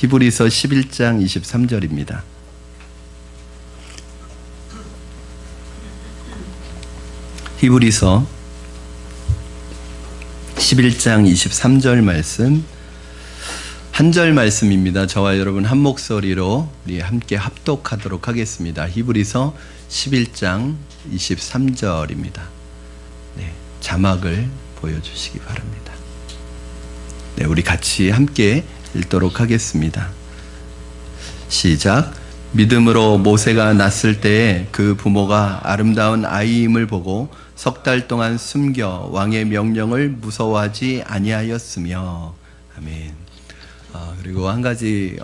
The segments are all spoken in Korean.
히브리서 11장 23절입니다. 히브리서 11장 23절 말씀, 한 절 말씀입니다. 저와 여러분 한 목소리로 우리 함께 합독하도록 하겠습니다. 히브리서 11장 23절입니다. 네, 자막을 보여주시기 바랍니다. 네, 우리 같이 함께 읽도록 하겠습니다. 시작. 믿음으로 모세가 낳았을 때에 그 부모가 아름다운 아이임을 보고 석 달 동안 숨겨 왕의 명령을 무서워하지 아니하였으며. 아멘. 그리고 한 가지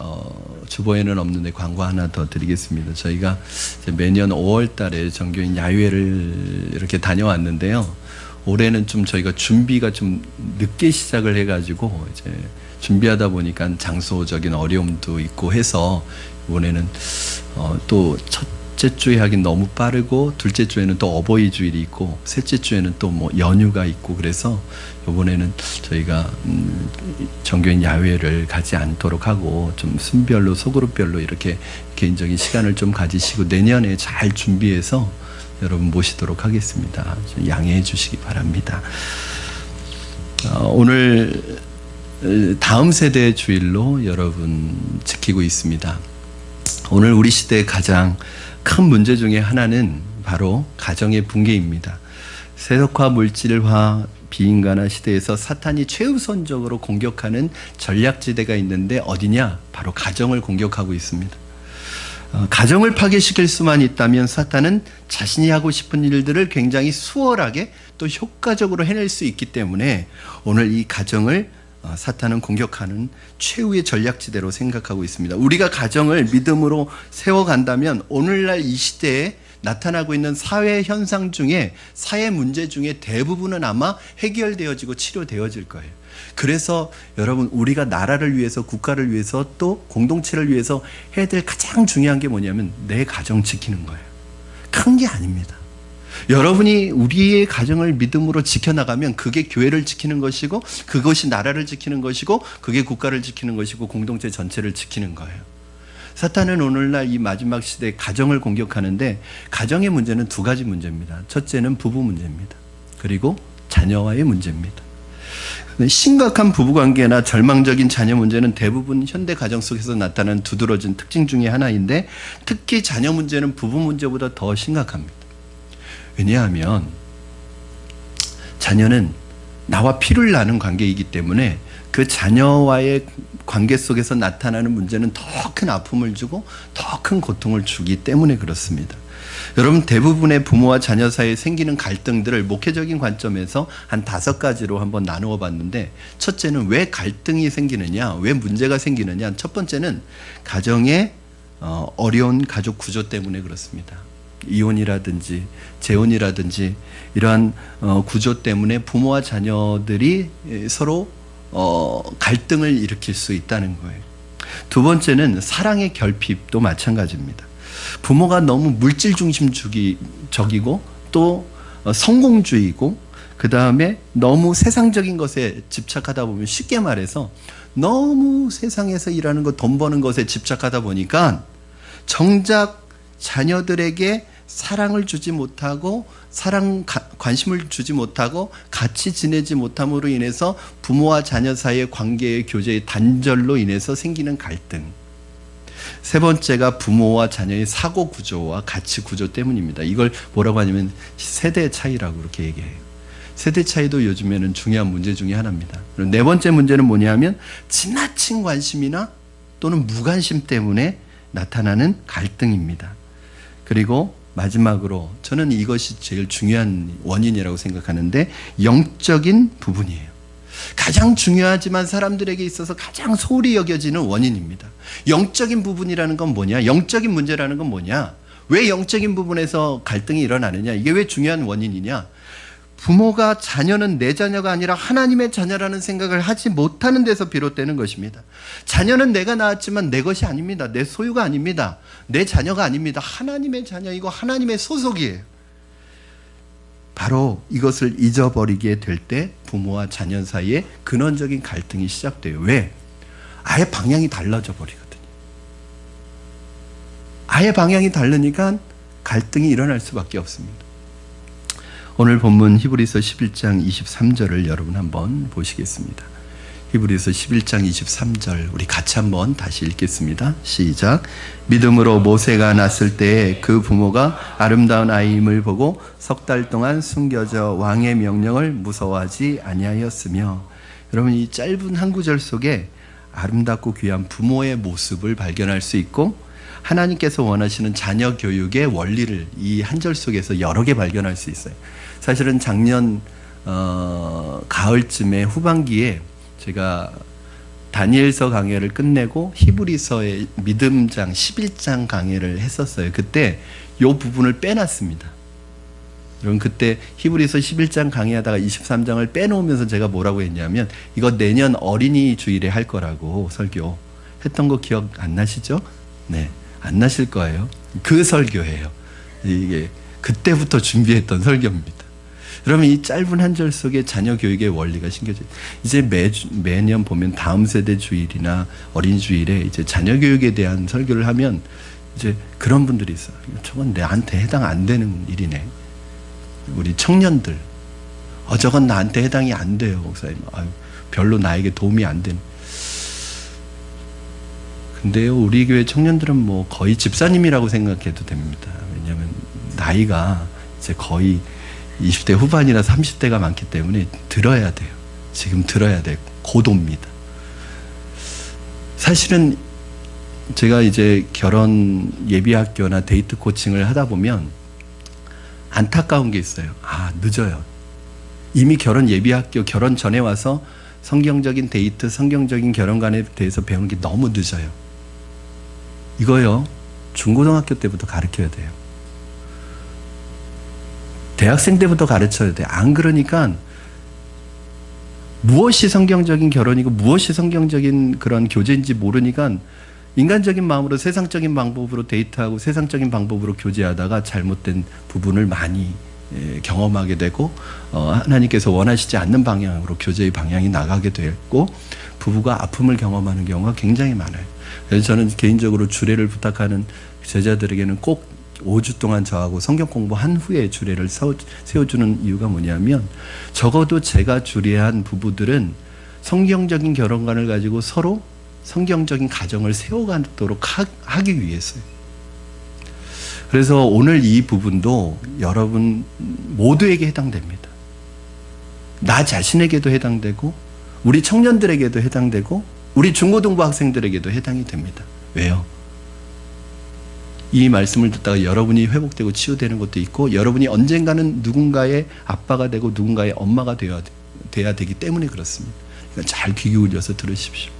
주보에는 없는데 광고 하나 더 드리겠습니다. 저희가 매년 5월 달에 정교인 야유회를 이렇게 다녀왔는데요. 올해는 좀 저희가 준비가 좀 늦게 시작을 해가지고 이제 준비하다 보니까 장소적인 어려움도 있고 해서 이번에는 또 첫째 주에 하긴 너무 빠르고 둘째 주에는 또 어버이 주일이 있고 셋째 주에는 또 뭐 연휴가 있고 그래서 이번에는 저희가 정교인 야외를 가지 않도록 하고 좀 순별로 소그룹별로 이렇게 개인적인 시간을 좀 가지시고 내년에 잘 준비해서 여러분 모시도록 하겠습니다. 좀 양해해 주시기 바랍니다. 오늘 다음 세대 주일로 여러분 지키고 있습니다. 오늘 우리 시대의 가장 큰 문제 중에 하나는 바로 가정의 붕괴입니다. 세속화, 물질화, 비인간화 시대에서 사탄이 최우선적으로 공격하는 전략지대가 있는데 어디냐? 바로 가정을 공격하고 있습니다. 가정을 파괴시킬 수만 있다면 사탄은 자신이 하고 싶은 일들을 굉장히 수월하게 또 효과적으로 해낼 수 있기 때문에 오늘 이 가정을 사탄은 공격하는 최후의 전략지대로 생각하고 있습니다. 우리가 가정을 믿음으로 세워간다면 오늘날 이 시대에 나타나고 있는 사회 현상 중에 사회 문제 중에 대부분은 아마 해결되어지고 치료되어질 거예요. 그래서 여러분 우리가 나라를 위해서 국가를 위해서 또 공동체를 위해서 해야 될 가장 중요한 게 뭐냐면 내 가정 지키는 거예요. 큰 게 아닙니다. 여러분이 우리의 가정을 믿음으로 지켜나가면 그게 교회를 지키는 것이고 그것이 나라를 지키는 것이고 그게 국가를 지키는 것이고 공동체 전체를 지키는 거예요. 사탄은 오늘날 이 마지막 시대에 가정을 공격하는데 가정의 문제는 두 가지 문제입니다. 첫째는 부부 문제입니다. 그리고 자녀와의 문제입니다. 심각한 부부관계나 절망적인 자녀 문제는 대부분 현대 가정 속에서 나타나는 두드러진 특징 중에 하나인데 특히 자녀 문제는 부부 문제보다 더 심각합니다. 왜냐하면 자녀는 나와 피를 나눈 관계이기 때문에 그 자녀와의 관계 속에서 나타나는 문제는 더 큰 아픔을 주고 더 큰 고통을 주기 때문에 그렇습니다. 여러분 대부분의 부모와 자녀 사이에 생기는 갈등들을 목회적인 관점에서 한 5가지로 한번 나누어 봤는데 첫째는 왜 갈등이 생기느냐, 왜 문제가 생기느냐. 첫 번째는 가정의 어려운 가족 구조 때문에 그렇습니다. 이혼이라든지 재혼이라든지 이러한 구조 때문에 부모와 자녀들이 서로 갈등을 일으킬 수 있다는 거예요. 두 번째는 사랑의 결핍도 마찬가지입니다. 부모가 너무 물질 중심적이고 또 성공주의고 그 다음에 너무 세상적인 것에 집착하다 보면 쉽게 말해서 너무 세상에서 일하는 것, 돈 버는 것에 집착하다 보니까 정작 자녀들에게 사랑을 주지 못하고 관심을 주지 못하고 같이 지내지 못함으로 인해서 부모와 자녀 사이의 관계의 교제의 단절로 인해서 생기는 갈등. 세 번째가 부모와 자녀의 사고 구조와 가치 구조 때문입니다. 이걸 뭐라고 하냐면 세대 차이라고 그렇게 얘기해요. 세대 차이도 요즘에는 중요한 문제 중에 하나입니다. 네 번째 문제는 뭐냐면 지나친 관심이나 또는 무관심 때문에 나타나는 갈등입니다. 그리고 마지막으로 저는 이것이 제일 중요한 원인이라고 생각하는데 영적인 부분이에요. 가장 중요하지만 사람들에게 있어서 가장 소홀히 여겨지는 원인입니다. 영적인 부분이라는 건 뭐냐? 영적인 문제라는 건 뭐냐? 왜 영적인 부분에서 갈등이 일어나느냐? 이게 왜 중요한 원인이냐? 부모가 자녀는 내 자녀가 아니라 하나님의 자녀라는 생각을 하지 못하는 데서 비롯되는 것입니다. 자녀는 내가 낳았지만 내 것이 아닙니다. 내 소유가 아닙니다. 내 자녀가 아닙니다. 하나님의 자녀이고 하나님의 소속이에요. 바로 이것을 잊어버리게 될 때 부모와 자녀 사이에 근원적인 갈등이 시작돼요. 왜? 아예 방향이 달라져 버리거든요. 아예 방향이 다르니까 갈등이 일어날 수밖에 없습니다. 오늘 본문 히브리서 11장 23절을 여러분 한번 보시겠습니다. 히브리서 11장 23절 우리 같이 한번 다시 읽겠습니다. 시작. 믿음으로 모세가 낳았을 때 그 부모가 아름다운 아이임을 보고 석 달 동안 숨겨져 왕의 명령을 무서워하지 아니하였으며. 여러분, 이 짧은 한 구절 속에 아름답고 귀한 부모의 모습을 발견할 수 있고 하나님께서 원하시는 자녀 교육의 원리를 이 한 절 속에서 여러 개 발견할 수 있어요. 사실은 작년 가을쯤에 후반기에 제가 다니엘서 강해를 끝내고 히브리서의 믿음장 11장 강해를 했었어요. 그때 이 부분을 빼놨습니다. 여러분, 그때 히브리서 11장 강의하다가 23장을 빼놓으면서 제가 뭐라고 했냐면 이거 내년 어린이 주일에 할 거라고 설교 했던 거 기억 안 나시죠? 네, 안 나실 거예요. 그 설교예요. 이게 그때부터 준비했던 설교입니다. 그러면 이 짧은 한 절 속에 자녀 교육의 원리가 심겨져요. 이제 매년 보면 다음 세대 주일이나 어린이 주일에 이제 자녀 교육에 대한 설교를 하면 이제 그런 분들이 있어요. 저건 나한테 해당 안 되는 일이네. 우리 청년들, 저건 나한테 해당이 안 돼요, 목사님. 아유, 별로 나에게 도움이 안 되는. 근데요, 우리 교회 청년들은 뭐 거의 집사님이라고 생각해도 됩니다. 왜냐하면 나이가 이제 거의 20대 후반이나 30대가 많기 때문에 들어야 돼요. 지금 들어야 돼요. 고도입니다. 사실은 제가 이제 결혼 예비학교나 데이트 코칭을 하다 보면 안타까운 게 있어요. 늦어요. 이미 결혼 예비학교, 결혼 전에 와서 성경적인 데이트, 성경적인 결혼관에 대해서 배우는 게 너무 늦어요. 이거요, 중고등학교 때부터 가르쳐야 돼요. 대학생 때부터 가르쳐야 돼. 안 그러니까 무엇이 성경적인 결혼이고 무엇이 성경적인 그런 교제인지 모르니까 인간적인 마음으로 세상적인 방법으로 데이트하고 세상적인 방법으로 교제하다가 잘못된 부분을 많이 경험하게 되고 하나님께서 원하시지 않는 방향으로 교제의 방향이 나가게 되고 부부가 아픔을 경험하는 경우가 굉장히 많아요. 그래서 저는 개인적으로 주례를 부탁하는 제자들에게는 꼭 5주 동안 저하고 성경 공부한 후에 주례를 세워주는 이유가 뭐냐면 적어도 제가 주례한 부부들은 성경적인 결혼관을 가지고 서로 성경적인 가정을 세워가도록 하기 위해서요. 그래서 오늘 이 부분도 여러분 모두에게 해당됩니다. 나 자신에게도 해당되고 우리 청년들에게도 해당되고 우리 중고등부 학생들에게도 해당이 됩니다. 왜요? 이 말씀을 듣다가 여러분이 회복되고 치유되는 것도 있고 여러분이 언젠가는 누군가의 아빠가 되고 누군가의 엄마가 돼야 되기 때문에 그렇습니다. 그러니까 잘 귀 기울여서 들으십시오.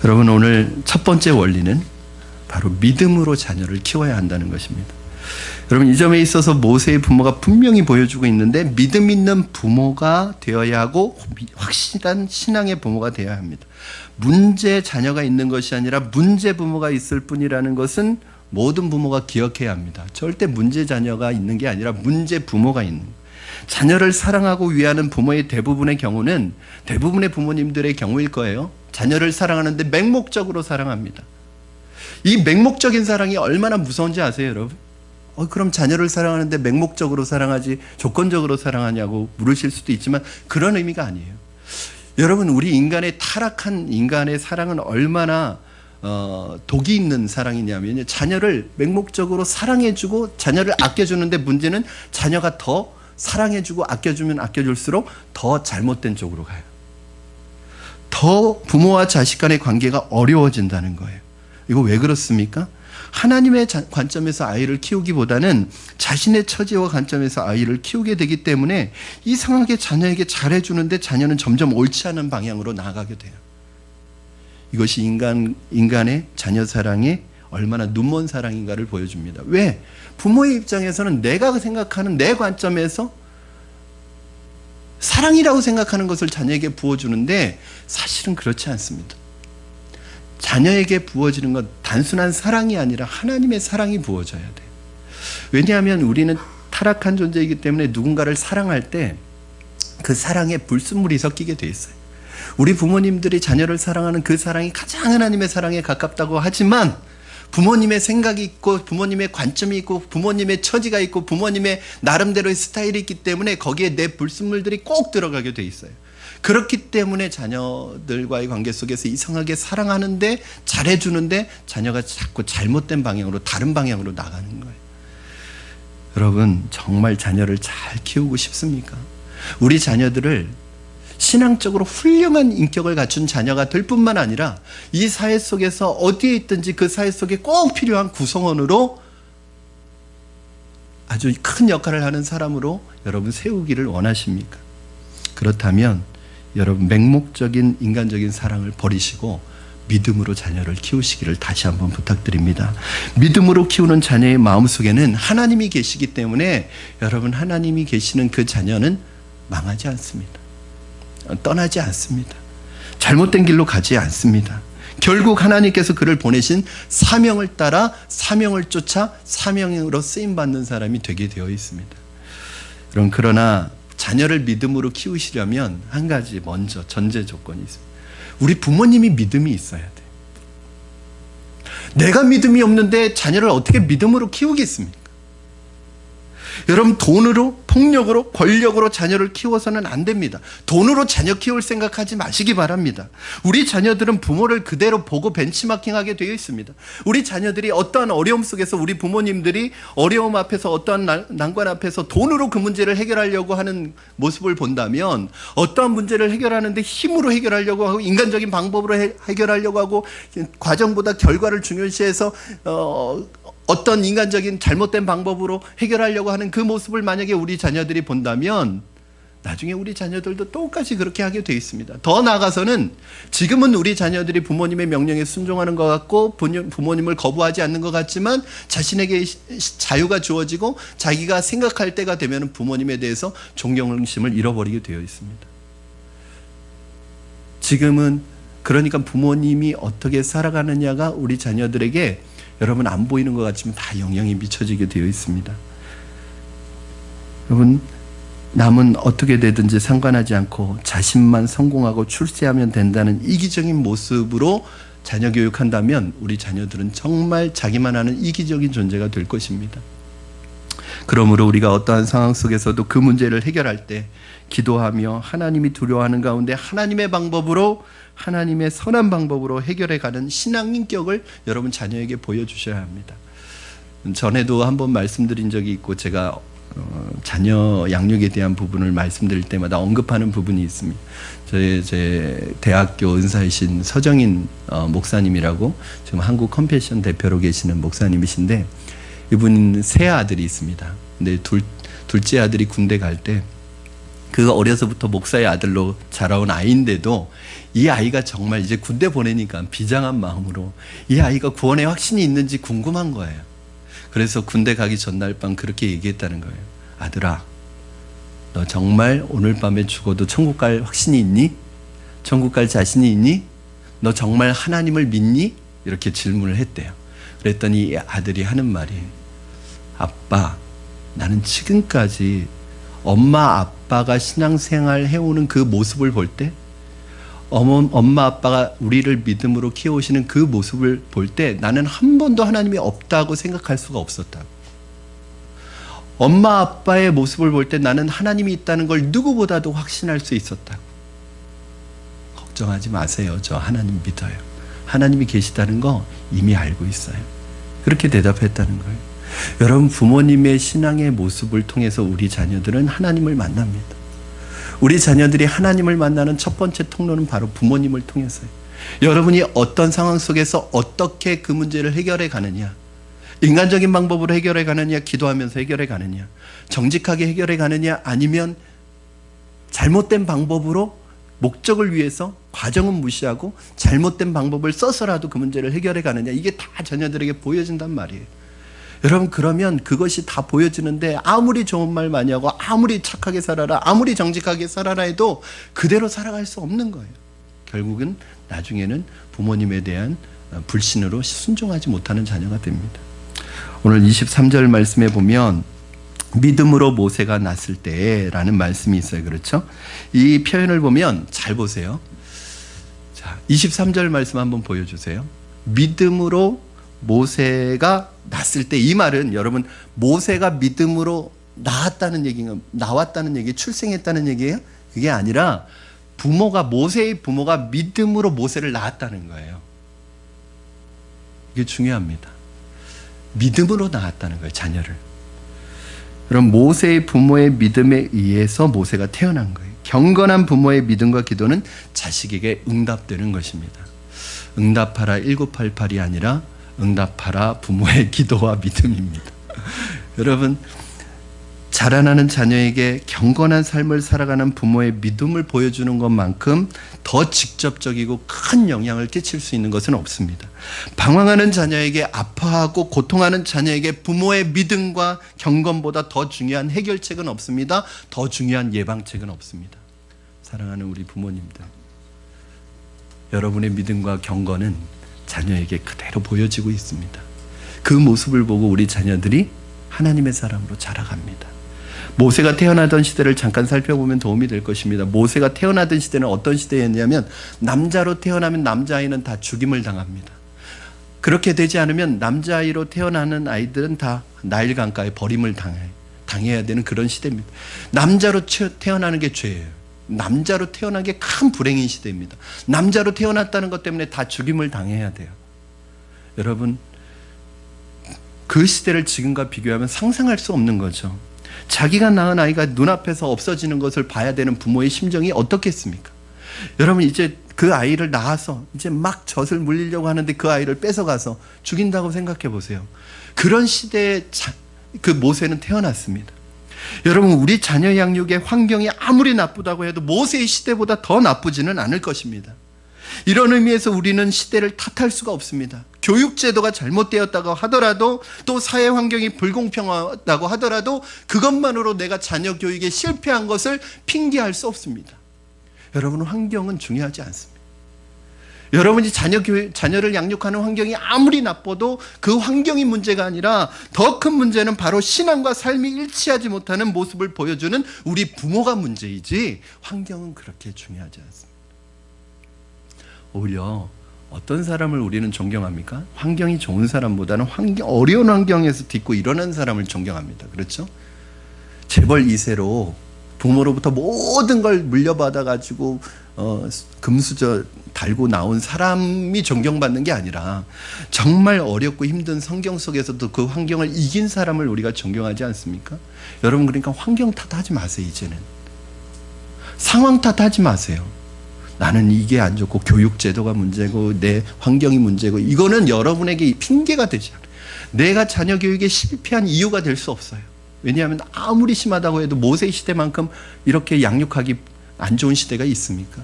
여러분, 오늘 첫 번째 원리는 바로 믿음으로 자녀를 키워야 한다는 것입니다. 여러분, 이 점에 있어서 모세의 부모가 분명히 보여주고 있는데 믿음 있는 부모가 되어야 하고 확실한 신앙의 부모가 되어야 합니다. 문제 자녀가 있는 것이 아니라 문제 부모가 있을 뿐이라는 것은 모든 부모가 기억해야 합니다. 절대 문제 자녀가 있는 게 아니라 문제 부모가 있는 거예요. 자녀를 사랑하고 위하는 부모의 대부분의 경우는 대부분의 부모님들의 경우일 거예요. 자녀를 사랑하는데 맹목적으로 사랑합니다. 이 맹목적인 사랑이 얼마나 무서운지 아세요, 여러분? 그럼 자녀를 사랑하는데 맹목적으로 사랑하지 조건적으로 사랑하냐고 물으실 수도 있지만 그런 의미가 아니에요. 여러분, 우리 인간의 타락한 인간의 사랑은 얼마나 독이 있는 사랑이냐면요, 자녀를 맹목적으로 사랑해주고 자녀를 아껴주는데 문제는 자녀가 더 사랑해주고 아껴주면 아껴줄수록 더 잘못된 쪽으로 가요. 더 부모와 자식 간의 관계가 어려워진다는 거예요. 이거 왜 그렇습니까? 하나님의 관점에서 아이를 키우기보다는 자신의 처지와 관점에서 아이를 키우게 되기 때문에 이상하게 자녀에게 잘해주는데 자녀는 점점 옳지 않은 방향으로 나아가게 돼요. 이것이 인간의 자녀 사랑이 얼마나 눈먼 사랑인가를 보여줍니다. 왜? 부모의 입장에서는 내가 생각하는 내 관점에서 사랑이라고 생각하는 것을 자녀에게 부어주는데 사실은 그렇지 않습니다. 자녀에게 부어지는 건 단순한 사랑이 아니라 하나님의 사랑이 부어져야 돼요. 왜냐하면 우리는 타락한 존재이기 때문에 누군가를 사랑할 때 그 사랑에 불순물이 섞이게 돼 있어요. 우리 부모님들이 자녀를 사랑하는 그 사랑이 가장 하나님의 사랑에 가깝다고 하지만 부모님의 생각이 있고 부모님의 관점이 있고 부모님의 처지가 있고 부모님의 나름대로의 스타일이 있기 때문에 거기에 내 불순물들이 꼭 들어가게 돼 있어요. 그렇기 때문에 자녀들과의 관계 속에서 이상하게 사랑하는데 잘해주는데 자녀가 자꾸 잘못된 방향으로 다른 방향으로 나가는 거예요. 여러분 정말 자녀를 잘 키우고 싶습니까? 우리 자녀들을 신앙적으로 훌륭한 인격을 갖춘 자녀가 될 뿐만 아니라 이 사회 속에서 어디에 있든지 그 사회 속에 꼭 필요한 구성원으로 아주 큰 역할을 하는 사람으로 여러분 세우기를 원하십니까? 그렇다면 여러분 맹목적인 인간적인 사랑을 버리시고 믿음으로 자녀를 키우시기를 다시 한번 부탁드립니다. 믿음으로 키우는 자녀의 마음속에는 하나님이 계시기 때문에 여러분 하나님이 계시는 그 자녀는 망하지 않습니다. 떠나지 않습니다. 잘못된 길로 가지 않습니다. 결국 하나님께서 그를 보내신 사명을 따라 사명을 쫓아 사명으로 쓰임받는 사람이 되게 되어 있습니다. 그러나 자녀를 믿음으로 키우시려면 한 가지 먼저 전제 조건이 있습니다. 우리 부모님이 믿음이 있어야 돼요. 내가 믿음이 없는데 자녀를 어떻게 믿음으로 키우겠습니까? 여러분 돈으로 폭력으로 권력으로 자녀를 키워서는 안 됩니다. 돈으로 자녀 키울 생각하지 마시기 바랍니다. 우리 자녀들은 부모를 그대로 보고 벤치마킹하게 되어 있습니다. 우리 자녀들이 어떠한 어려움 속에서 우리 부모님들이 어려움 앞에서 어떠한 난관 앞에서 돈으로 그 문제를 해결하려고 하는 모습을 본다면 어떠한 문제를 해결하는데 힘으로 해결하려고 하고 인간적인 방법으로 해결하려고 하고 과정보다 결과를 중요시해서 어떤 인간적인 잘못된 방법으로 해결하려고 하는 그 모습을 만약에 우리 자녀들이 본다면 나중에 우리 자녀들도 똑같이 그렇게 하게 돼 있습니다. 더 나아가서는 지금은 우리 자녀들이 부모님의 명령에 순종하는 것 같고 부모님을 거부하지 않는 것 같지만 자신에게 자유가 주어지고 자기가 생각할 때가 되면 부모님에 대해서 존경심을 잃어버리게 되어 있습니다. 지금은 그러니까 부모님이 어떻게 살아가느냐가 우리 자녀들에게 여러분 안 보이는 것 같지만 다 영향이 미쳐지게 되어 있습니다. 여러분 남은 어떻게 되든지 상관하지 않고 자신만 성공하고 출세하면 된다는 이기적인 모습으로 자녀 교육한다면 우리 자녀들은 정말 자기만 하는 이기적인 존재가 될 것입니다. 그러므로 우리가 어떠한 상황 속에서도 그 문제를 해결할 때 기도하며 하나님이 두려워하는 가운데 하나님의 방법으로 하나님의 선한 방법으로 해결해가는 신앙 인격을 여러분 자녀에게 보여주셔야 합니다. 전에도 한번 말씀드린 적이 있고 제가 자녀 양육에 대한 부분을 말씀드릴 때마다 언급하는 부분이 있습니다. 제 대학교 은사이신 서정인 목사님이라고 지금 한국 컴패션 대표로 계시는 목사님이신데 이분 세 아들이 있습니다. 근데 둘째 아들이 군대 갈 때 그가 어려서부터 목사의 아들로 자라온 아이인데도 이 아이가 정말 이제 군대 보내니까 비장한 마음으로 이 아이가 구원의 확신이 있는지 궁금한 거예요. 그래서 군대 가기 전날 밤 그렇게 얘기했다는 거예요. 아들아, 너 정말 오늘 밤에 죽어도 천국 갈 확신이 있니? 천국 갈 자신이 있니? 너 정말 하나님을 믿니? 이렇게 질문을 했대요. 그랬더니 이 아들이 하는 말이 아빠, 나는 지금까지 엄마 아빠가 신앙생활 해오는 그 모습을 볼 때 엄마 아빠가 우리를 믿음으로 키워오시는 그 모습을 볼 때 나는 한 번도 하나님이 없다고 생각할 수가 없었다고. 엄마 아빠의 모습을 볼 때 나는 하나님이 있다는 걸 누구보다도 확신할 수 있었다고. 걱정하지 마세요. 저 하나님 믿어요. 하나님이 계시다는 거 이미 알고 있어요. 그렇게 대답했다는 거예요. 여러분 부모님의 신앙의 모습을 통해서 우리 자녀들은 하나님을 만납니다. 우리 자녀들이 하나님을 만나는 첫 번째 통로는 바로 부모님을 통해서요. 여러분이 어떤 상황 속에서 어떻게 그 문제를 해결해 가느냐, 인간적인 방법으로 해결해 가느냐, 기도하면서 해결해 가느냐, 정직하게 해결해 가느냐, 아니면 잘못된 방법으로 목적을 위해서 과정은 무시하고 잘못된 방법을 써서라도 그 문제를 해결해 가느냐, 이게 다 자녀들에게 보여진단 말이에요. 여러분 그러면 그것이 다 보여지는데 아무리 좋은 말 많이 하고 아무리 착하게 살아라, 아무리 정직하게 살아라 해도 그대로 살아갈 수 없는 거예요. 결국은 나중에는 부모님에 대한 불신으로 순종하지 못하는 자녀가 됩니다. 오늘 23절 말씀에 보면 믿음으로 모세가 났을 때라는 말씀이 있어요. 그렇죠? 이 표현을 보면 잘 보세요. 자, 23절 말씀 한번 보여주세요. 믿음으로 모세가 났을 때, 이 말은 여러분 모세가 믿음으로 나왔다는 얘기가, 나왔다는 얘기, 출생했다는 얘기예요? 그게 아니라 모세의 부모가 믿음으로 모세를 낳았다는 거예요. 이게 중요합니다. 믿음으로 낳았다는 거예요, 자녀를. 그럼 모세의 부모의 믿음에 의해서 모세가 태어난 거예요. 경건한 부모의 믿음과 기도는 자식에게 응답되는 것입니다. 응답하라 1988이 아니라 응답하라 부모의 기도와 믿음입니다. 여러분, 자라나는 자녀에게 경건한 삶을 살아가는 부모의 믿음을 보여주는 것만큼 더 직접적이고 큰 영향을 끼칠 수 있는 것은 없습니다. 방황하는 자녀에게, 아파하고 고통하는 자녀에게 부모의 믿음과 경건보다 더 중요한 해결책은 없습니다. 더 중요한 예방책은 없습니다. 사랑하는 우리 부모님들, 여러분의 믿음과 경건은 자녀에게 그대로 보여지고 있습니다. 그 모습을 보고 우리 자녀들이 하나님의 사람으로 자라갑니다. 모세가 태어나던 시대를 잠깐 살펴보면 도움이 될 것입니다. 모세가 태어나던 시대는 어떤 시대였냐면, 남자로 태어나면 남자아이는 다 죽임을 당합니다. 그렇게 되지 않으면 남자아이로 태어나는 아이들은 다 나일 강가에 버림을 당해야 되는 그런 시대입니다. 남자로 태어나는 게 죄예요. 남자로 태어난 게 큰 불행인 시대입니다. 남자로 태어났다는 것 때문에 다 죽임을 당해야 돼요. 여러분, 그 시대를 지금과 비교하면 상상할 수 없는 거죠. 자기가 낳은 아이가 눈앞에서 없어지는 것을 봐야 되는 부모의 심정이 어떻겠습니까? 여러분, 이제 그 아이를 낳아서 이제 막 젖을 물리려고 하는데 그 아이를 뺏어가서 죽인다고 생각해 보세요. 그런 시대에 그 모세는 태어났습니다. 여러분, 우리 자녀 양육의 환경이 아무리 나쁘다고 해도 모세의 시대보다 더 나쁘지는 않을 것입니다. 이런 의미에서 우리는 시대를 탓할 수가 없습니다. 교육제도가 잘못되었다고 하더라도, 또 사회 환경이 불공평하다고 하더라도 그것만으로 내가 자녀 교육에 실패한 것을 핑계할 수 없습니다. 여러분, 환경은 중요하지 않습니다. 여러분이 자녀를 양육하는 환경이 아무리 나빠도 그 환경이 문제가 아니라 더 큰 문제는 바로 신앙과 삶이 일치하지 못하는 모습을 보여주는 우리 부모가 문제이지, 환경은 그렇게 중요하지 않습니다. 오히려 어떤 사람을 우리는 존경합니까? 환경이 좋은 사람보다는 어려운 환경에서 딛고 일어난 사람을 존경합니다. 그렇죠? 재벌 2세로 부모로부터 모든 걸 물려받아 가지고 금수저 달고 나온 사람이 존경받는 게 아니라, 정말 어렵고 힘든 성경 속에서도 그 환경을 이긴 사람을 우리가 존경하지 않습니까? 여러분, 그러니까 환경 탓하지 마세요. 이제는 상황 탓하지 마세요. 나는 이게 안 좋고 교육제도가 문제고 내 환경이 문제고, 이거는 여러분에게 핑계가 되지 않아요. 내가 자녀 교육에 실패한 이유가 될 수 없어요. 왜냐하면 아무리 심하다고 해도 모세 시대만큼 이렇게 양육하기 안 좋은 시대가 있습니까?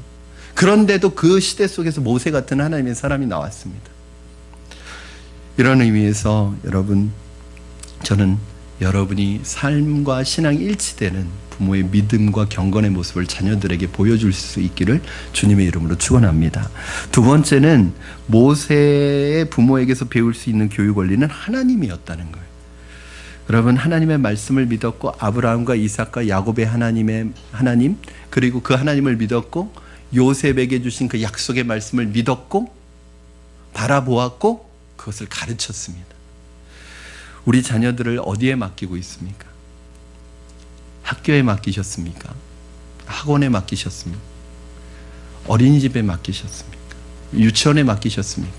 그런데도 그 시대 속에서 모세 같은 하나님의 사람이 나왔습니다. 이런 의미에서 여러분, 저는 여러분이 삶과 신앙이 일치되는 부모의 믿음과 경건의 모습을 자녀들에게 보여줄 수 있기를 주님의 이름으로 축원합니다. 두 번째는 모세의 부모에게서 배울 수 있는 교육 원리는 하나님이었다는 거예요. 여러분, 하나님의 말씀을 믿었고, 아브라함과 이삭과 야곱의 하나님, 그리고 그 하나님을 믿었고, 요셉에게 주신 그 약속의 말씀을 믿었고, 바라보았고, 그것을 가르쳤습니다. 우리 자녀들을 어디에 맡기고 있습니까? 학교에 맡기셨습니까? 학원에 맡기셨습니까? 어린이집에 맡기셨습니까? 유치원에 맡기셨습니까?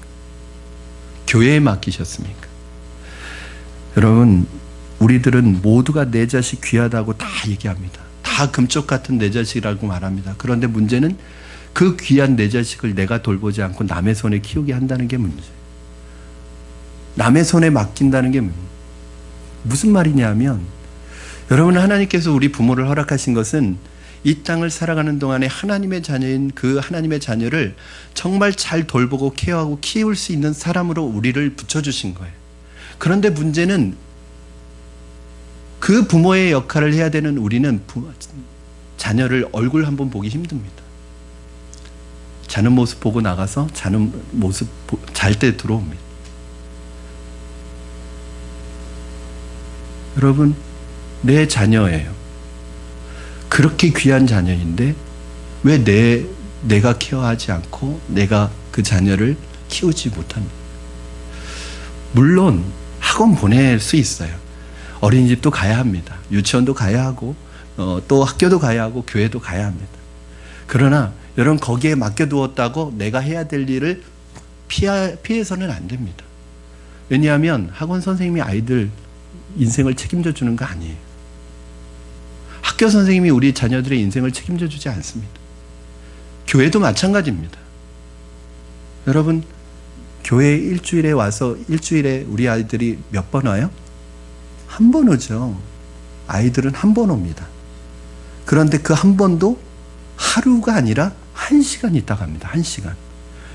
교회에 맡기셨습니까? 여러분, 우리들은 모두가 내 자식 귀하다고 다 얘기합니다. 다 금쪽 같은 내 자식이라고 말합니다. 그런데 문제는 그 귀한 내 자식을 내가 돌보지 않고 남의 손에 키우게 한다는 게 문제예요. 남의 손에 맡긴다는 게 무슨 말이냐면, 여러분, 하나님께서 우리 부모를 허락하신 것은 이 땅을 살아가는 동안에 하나님의 자녀인 그 하나님의 자녀를 정말 잘 돌보고 케어하고 키울 수 있는 사람으로 우리를 붙여주신 거예요. 그런데 문제는 그 부모의 역할을 해야 되는 우리는 자녀를 얼굴 한번 보기 힘듭니다. 자는 모습 보고 나가서 자는 모습 잘 때 들어옵니다. 여러분, 내 자녀예요. 그렇게 귀한 자녀인데 왜 내 내가 케어하지 않고 내가 그 자녀를 키우지 못합니다. 물론 학원 보낼 수 있어요. 어린이집도 가야 합니다. 유치원도 가야 하고 또 학교도 가야 하고 교회도 가야 합니다. 그러나 여러분 거기에 맡겨두었다고 내가 해야 될 일을 피해서는 안 됩니다. 왜냐하면 학원 선생님이 아이들 인생을 책임져 주는 거 아니에요. 학교 선생님이 우리 자녀들의 인생을 책임져 주지 않습니다. 교회도 마찬가지입니다. 여러분 교회 일주일에 와서 일주일에 우리 아이들이 몇 번 와요? 한 번 오죠. 아이들은 한 번 옵니다. 그런데 그 한 번도 하루가 아니라 1시간 있다가 갑니다. 1시간.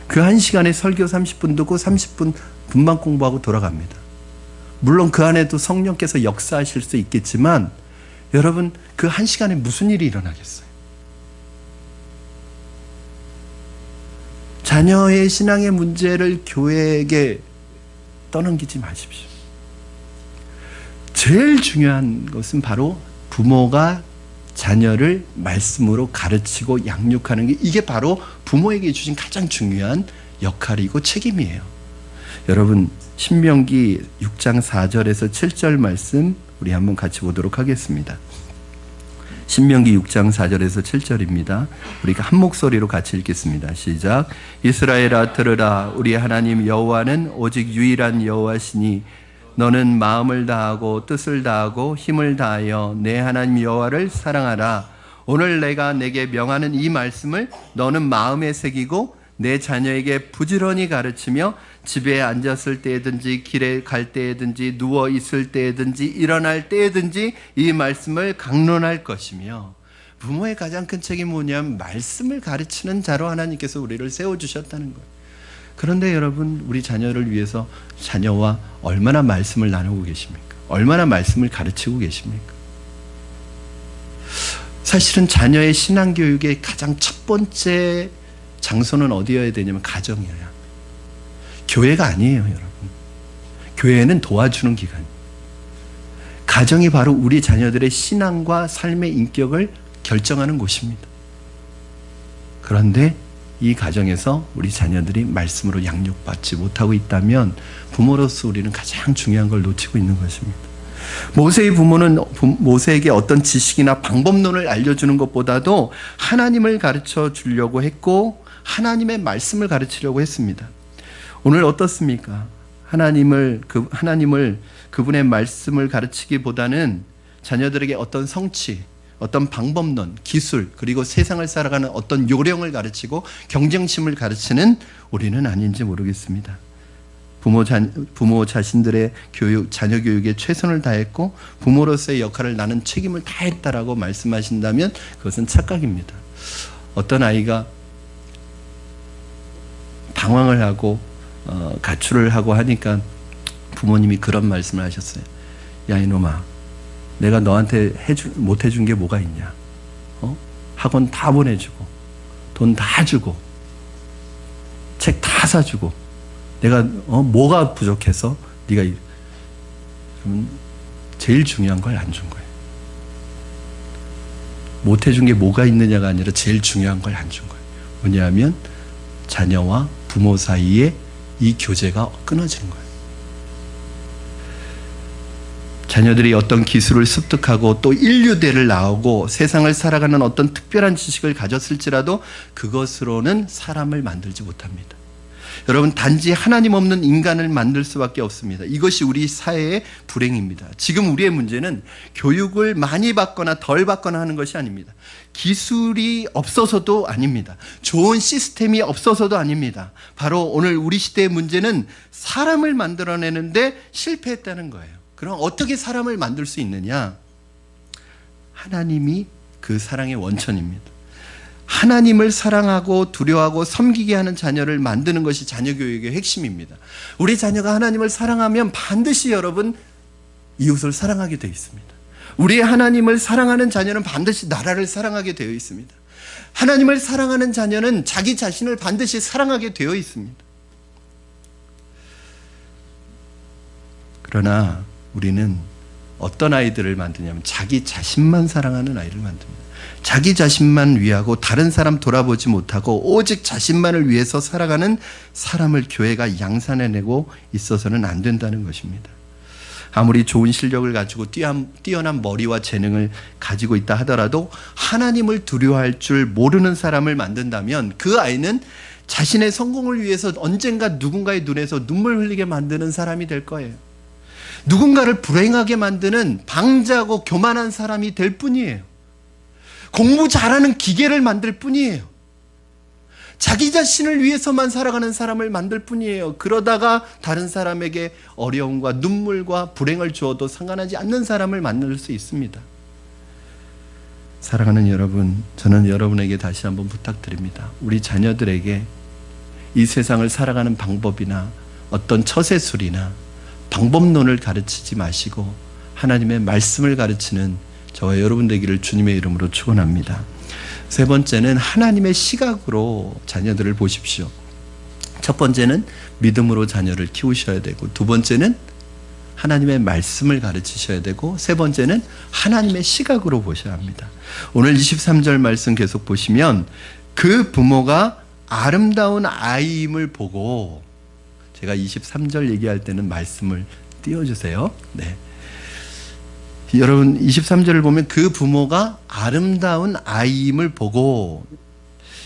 그 1시간에 설교 30분 듣고 30분 분만 공부하고 돌아갑니다. 물론 그 안에도 성령께서 역사하실 수 있겠지만 여러분 그 1시간에 무슨 일이 일어나겠어요? 자녀의 신앙의 문제를 교회에게 떠넘기지 마십시오. 제일 중요한 것은 바로 부모가 자녀를 말씀으로 가르치고 양육하는 게 이게 바로 부모에게 주신 가장 중요한 역할이고 책임이에요. 여러분 신명기 6장 4절에서 7절 말씀 우리 한번 같이 보도록 하겠습니다. 신명기 6장 4절에서 7절입니다. 우리가 한 목소리로 같이 읽겠습니다. 시작. 이스라엘아 들으라. 우리 하나님 여호와는 오직 유일한 여호와시니 너는 마음을 다하고 뜻을 다하고 힘을 다하여 내 하나님 여호와를 사랑하라. 오늘 내가 내게 명하는 이 말씀을 너는 마음에 새기고 내 자녀에게 부지런히 가르치며 집에 앉았을 때든지 길에 갈 때든지 누워 있을 때든지 일어날 때든지 이 말씀을 강론할 것이며 부모의 가장 큰 책임이 뭐냐면 말씀을 가르치는 자로 하나님께서 우리를 세워주셨다는 거예요. 그런데 여러분 우리 자녀를 위해서 자녀와 얼마나 말씀을 나누고 계십니까? 얼마나 말씀을 가르치고 계십니까? 사실은 자녀의 신앙교육의 가장 첫 번째 장소는 어디여야 되냐면 가정이어야 합니다. 교회가 아니에요, 여러분. 교회는 도와주는 기관이에요. 가정이 바로 우리 자녀들의 신앙과 삶의 인격을 결정하는 곳입니다. 그런데 이 가정에서 우리 자녀들이 말씀으로 양육받지 못하고 있다면 부모로서 우리는 가장 중요한 걸 놓치고 있는 것입니다. 모세의 부모는 모세에게 어떤 지식이나 방법론을 알려주는 것보다도 하나님을 가르쳐 주려고 했고 하나님의 말씀을 가르치려고 했습니다. 오늘 어떻습니까? 하나님을 그분의 말씀을 가르치기보다는 자녀들에게 어떤 성취, 어떤 방법론, 기술, 그리고 세상을 살아가는 어떤 요령을 가르치고 경쟁심을 가르치는 우리는 아닌지 모르겠습니다. 부모 자신들의 자녀 교육에 최선을 다했고 부모로서의 역할을 나는 책임을 다했다라고 말씀하신다면 그것은 착각입니다. 어떤 아이가 방황을 하고 가출을 하고 하니까 부모님이 그런 말씀을 하셨어요. 야 이놈아, 내가 너한테 못 해준 게 뭐가 있냐? 학원 다 보내주고 돈 다 주고 책 다 사주고 내가 뭐가 부족해서 네가 그러면 제일 중요한 걸 안 준 거예요. 못 해준 게 뭐가 있느냐가 아니라 제일 중요한 걸 안 준 거예요. 뭐냐면 자녀와 부모 사이에 이 교제가 끊어지는 거예요. 자녀들이 어떤 기술을 습득하고 또 인류대를 나오고 세상을 살아가는 어떤 특별한 지식을 가졌을지라도 그것으로는 사람을 만들지 못합니다. 여러분 단지 하나님 없는 인간을 만들 수밖에 없습니다. 이것이 우리 사회의 불행입니다. 지금 우리의 문제는 교육을 많이 받거나 덜 받거나 하는 것이 아닙니다. 기술이 없어서도 아닙니다. 좋은 시스템이 없어서도 아닙니다. 바로 오늘 우리 시대의 문제는 사람을 만들어내는데 실패했다는 거예요. 그럼 어떻게 사람을 만들 수 있느냐? 하나님이 그 사랑의 원천입니다. 하나님을 사랑하고 두려워하고 섬기게 하는 자녀를 만드는 것이 자녀 교육의 핵심입니다. 우리 자녀가 하나님을 사랑하면 반드시 여러분 이웃을 사랑하게 되어 있습니다. 우리 하나님을 사랑하는 자녀는 반드시 나라를 사랑하게 되어 있습니다. 하나님을 사랑하는 자녀는 자기 자신을 반드시 사랑하게 되어 있습니다. 그러나 우리는 어떤 아이들을 만드냐면 자기 자신만 사랑하는 아이를 만듭니다. 자기 자신만 위하고 다른 사람 돌아보지 못하고 오직 자신만을 위해서 살아가는 사람을 교회가 양산해내고 있어서는 안 된다는 것입니다. 아무리 좋은 실력을 가지고 뛰어난 머리와 재능을 가지고 있다 하더라도 하나님을 두려워할 줄 모르는 사람을 만든다면 그 아이는 자신의 성공을 위해서 언젠가 누군가의 눈에서 눈물 흘리게 만드는 사람이 될 거예요. 누군가를 불행하게 만드는 방자하고 교만한 사람이 될 뿐이에요. 공부 잘하는 기계를 만들 뿐이에요. 자기 자신을 위해서만 살아가는 사람을 만들 뿐이에요. 그러다가 다른 사람에게 어려움과 눈물과 불행을 주어도 상관하지 않는 사람을 만들 수 있습니다. 사랑하는 여러분, 저는 여러분에게 다시 한번 부탁드립니다. 우리 자녀들에게 이 세상을 살아가는 방법이나 어떤 처세술이나 방법론을 가르치지 마시고 하나님의 말씀을 가르치는 저와 여러분 되기를 주님의 이름으로 축원합니다. 세 번째는 하나님의 시각으로 자녀들을 보십시오. 첫 번째는 믿음으로 자녀를 키우셔야 되고, 두 번째는 하나님의 말씀을 가르치셔야 되고, 세 번째는 하나님의 시각으로 보셔야 합니다. 오늘 23절 말씀 계속 보시면 그 부모가 아름다운 아이임을 보고, 제가 23절 얘기할 때는 말씀을 띄워주세요. 네. 여러분 23절을 보면 그 부모가 아름다운 아이임을 보고,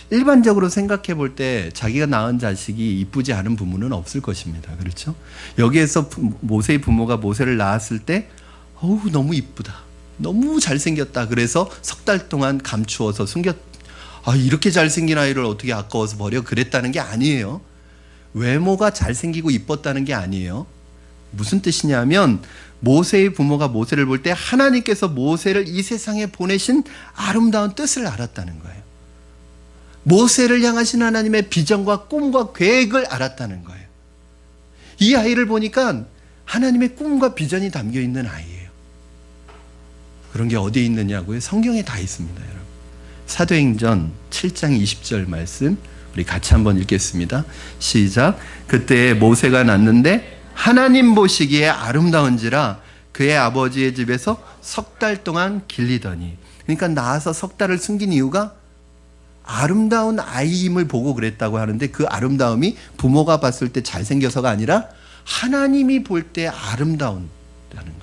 일반적으로 생각해 볼 때 자기가 낳은 자식이 이쁘지 않은 부모는 없을 것입니다. 그렇죠? 여기에서 모세의 부모가 모세를 낳았을 때 어우 너무 이쁘다, 너무 잘생겼다, 그래서 석 달 동안 감추어서 이렇게 잘생긴 아이를 어떻게 아까워서 버려, 그랬다는 게 아니에요. 외모가 잘생기고 이뻤다는 게 아니에요. 무슨 뜻이냐면 모세의 부모가 모세를 볼 때 하나님께서 모세를 이 세상에 보내신 아름다운 뜻을 알았다는 거예요. 모세를 향하신 하나님의 비전과 꿈과 계획을 알았다는 거예요. 이 아이를 보니까 하나님의 꿈과 비전이 담겨 있는 아이예요. 그런 게 어디에 있느냐고요? 성경에 다 있습니다, 여러분. 사도행전 7장 20절 말씀 우리 같이 한번 읽겠습니다. 시작. 그때 모세가 낳는데 하나님 보시기에 아름다운지라 그의 아버지의 집에서 석 달 동안 길리더니. 그러니까 낳아서 석 달을 숨긴 이유가 아름다운 아이임을 보고 그랬다고 하는데, 그 아름다움이 부모가 봤을 때 잘생겨서가 아니라 하나님이 볼 때 아름다운다는 거예요.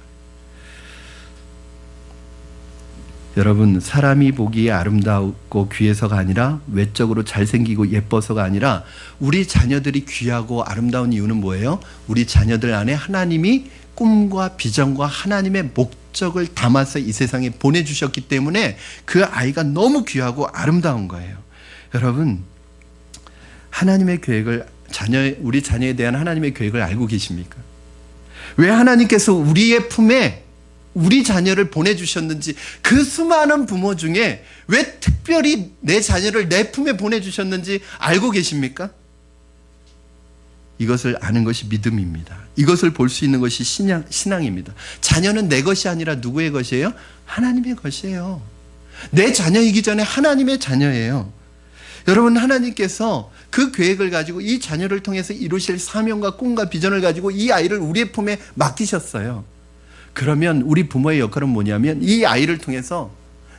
여러분, 사람이 보기에 아름다웠고 귀해서가 아니라, 외적으로 잘생기고 예뻐서가 아니라, 우리 자녀들이 귀하고 아름다운 이유는 뭐예요? 우리 자녀들 안에 하나님이 꿈과 비전과 하나님의 목적을 담아서 이 세상에 보내주셨기 때문에 그 아이가 너무 귀하고 아름다운 거예요. 여러분, 하나님의 계획을, 우리 자녀에 대한 하나님의 계획을 알고 계십니까? 왜 하나님께서 우리의 품에 우리 자녀를 보내주셨는지, 그 수많은 부모 중에 왜 특별히 내 자녀를 내 품에 보내주셨는지 알고 계십니까? 이것을 아는 것이 믿음입니다. 이것을 볼 수 있는 것이 신앙입니다. 자녀는 내 것이 아니라 누구의 것이에요? 하나님의 것이에요. 내 자녀이기 전에 하나님의 자녀예요. 여러분, 하나님께서 그 계획을 가지고 이 자녀를 통해서 이루실 사명과 꿈과 비전을 가지고 이 아이를 우리의 품에 맡기셨어요. 그러면 우리 부모의 역할은 뭐냐면, 이 아이를 통해서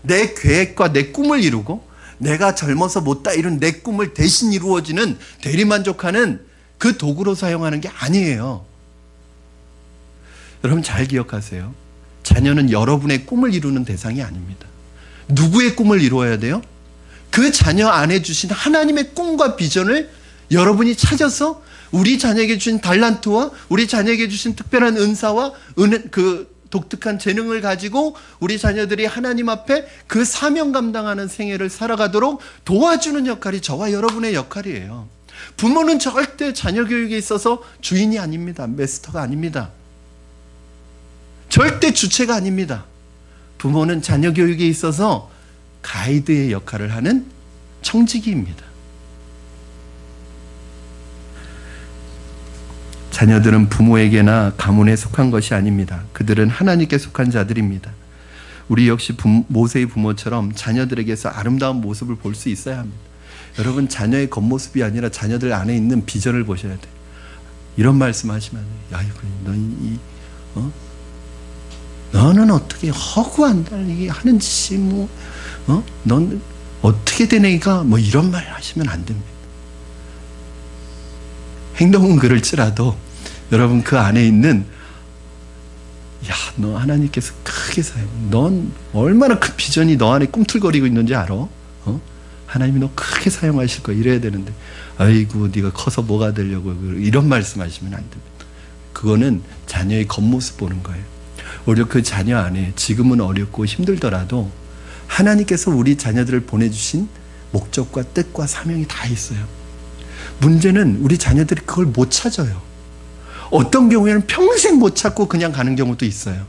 내 계획과 내 꿈을 이루고, 내가 젊어서 못다 이룬 내 꿈을 대신 이루어지는, 대리만족하는 그 도구로 사용하는 게 아니에요. 여러분 잘 기억하세요. 자녀는 여러분의 꿈을 이루는 대상이 아닙니다. 누구의 꿈을 이루어야 돼요? 그 자녀 안에 주신 하나님의 꿈과 비전을 여러분이 찾아서 우리 자녀에게 주신 달란트와 우리 자녀에게 주신 특별한 은사와 그 독특한 재능을 가지고 우리 자녀들이 하나님 앞에 그 사명 감당하는 생애를 살아가도록 도와주는 역할이 저와 여러분의 역할이에요. 부모는 절대 자녀 교육에 있어서 주인이 아닙니다. 마스터가 아닙니다. 절대 주체가 아닙니다. 부모는 자녀 교육에 있어서 가이드의 역할을 하는 청지기입니다. 자녀들은 부모에게나 가문에 속한 것이 아닙니다. 그들은 하나님께 속한 자들입니다. 우리 역시 모세의 부모처럼 자녀들에게서 아름다운 모습을 볼 수 있어야 합니다. 여러분, 자녀의 겉모습이 아니라 자녀들 안에 있는 비전을 보셔야 돼요. 이런 말씀 하시면, 야, 너는 어떻게 허구한 달리기 하는 짓이 넌 어떻게 된 애가 이런 말 하시면 안 됩니다. 행동은 그럴지라도 여러분 그 안에 있는 너 하나님께서 크게 넌 얼마나 큰 비전이 너 안에 꿈틀거리고 있는지 알아? 하나님이 너 크게 사용하실 거야 이래야 되는데 아이고 네가 커서 뭐가 되려고 이런 말씀하시면 안 됩니다. 그거는 자녀의 겉모습 보는 거예요. 오히려 그 자녀 안에 지금은 어렵고 힘들더라도 하나님께서 우리 자녀들을 보내주신 목적과 뜻과 사명이 다 있어요. 문제는 우리 자녀들이 그걸 못 찾아요. 어떤 경우에는 평생 못 찾고 그냥 가는 경우도 있어요.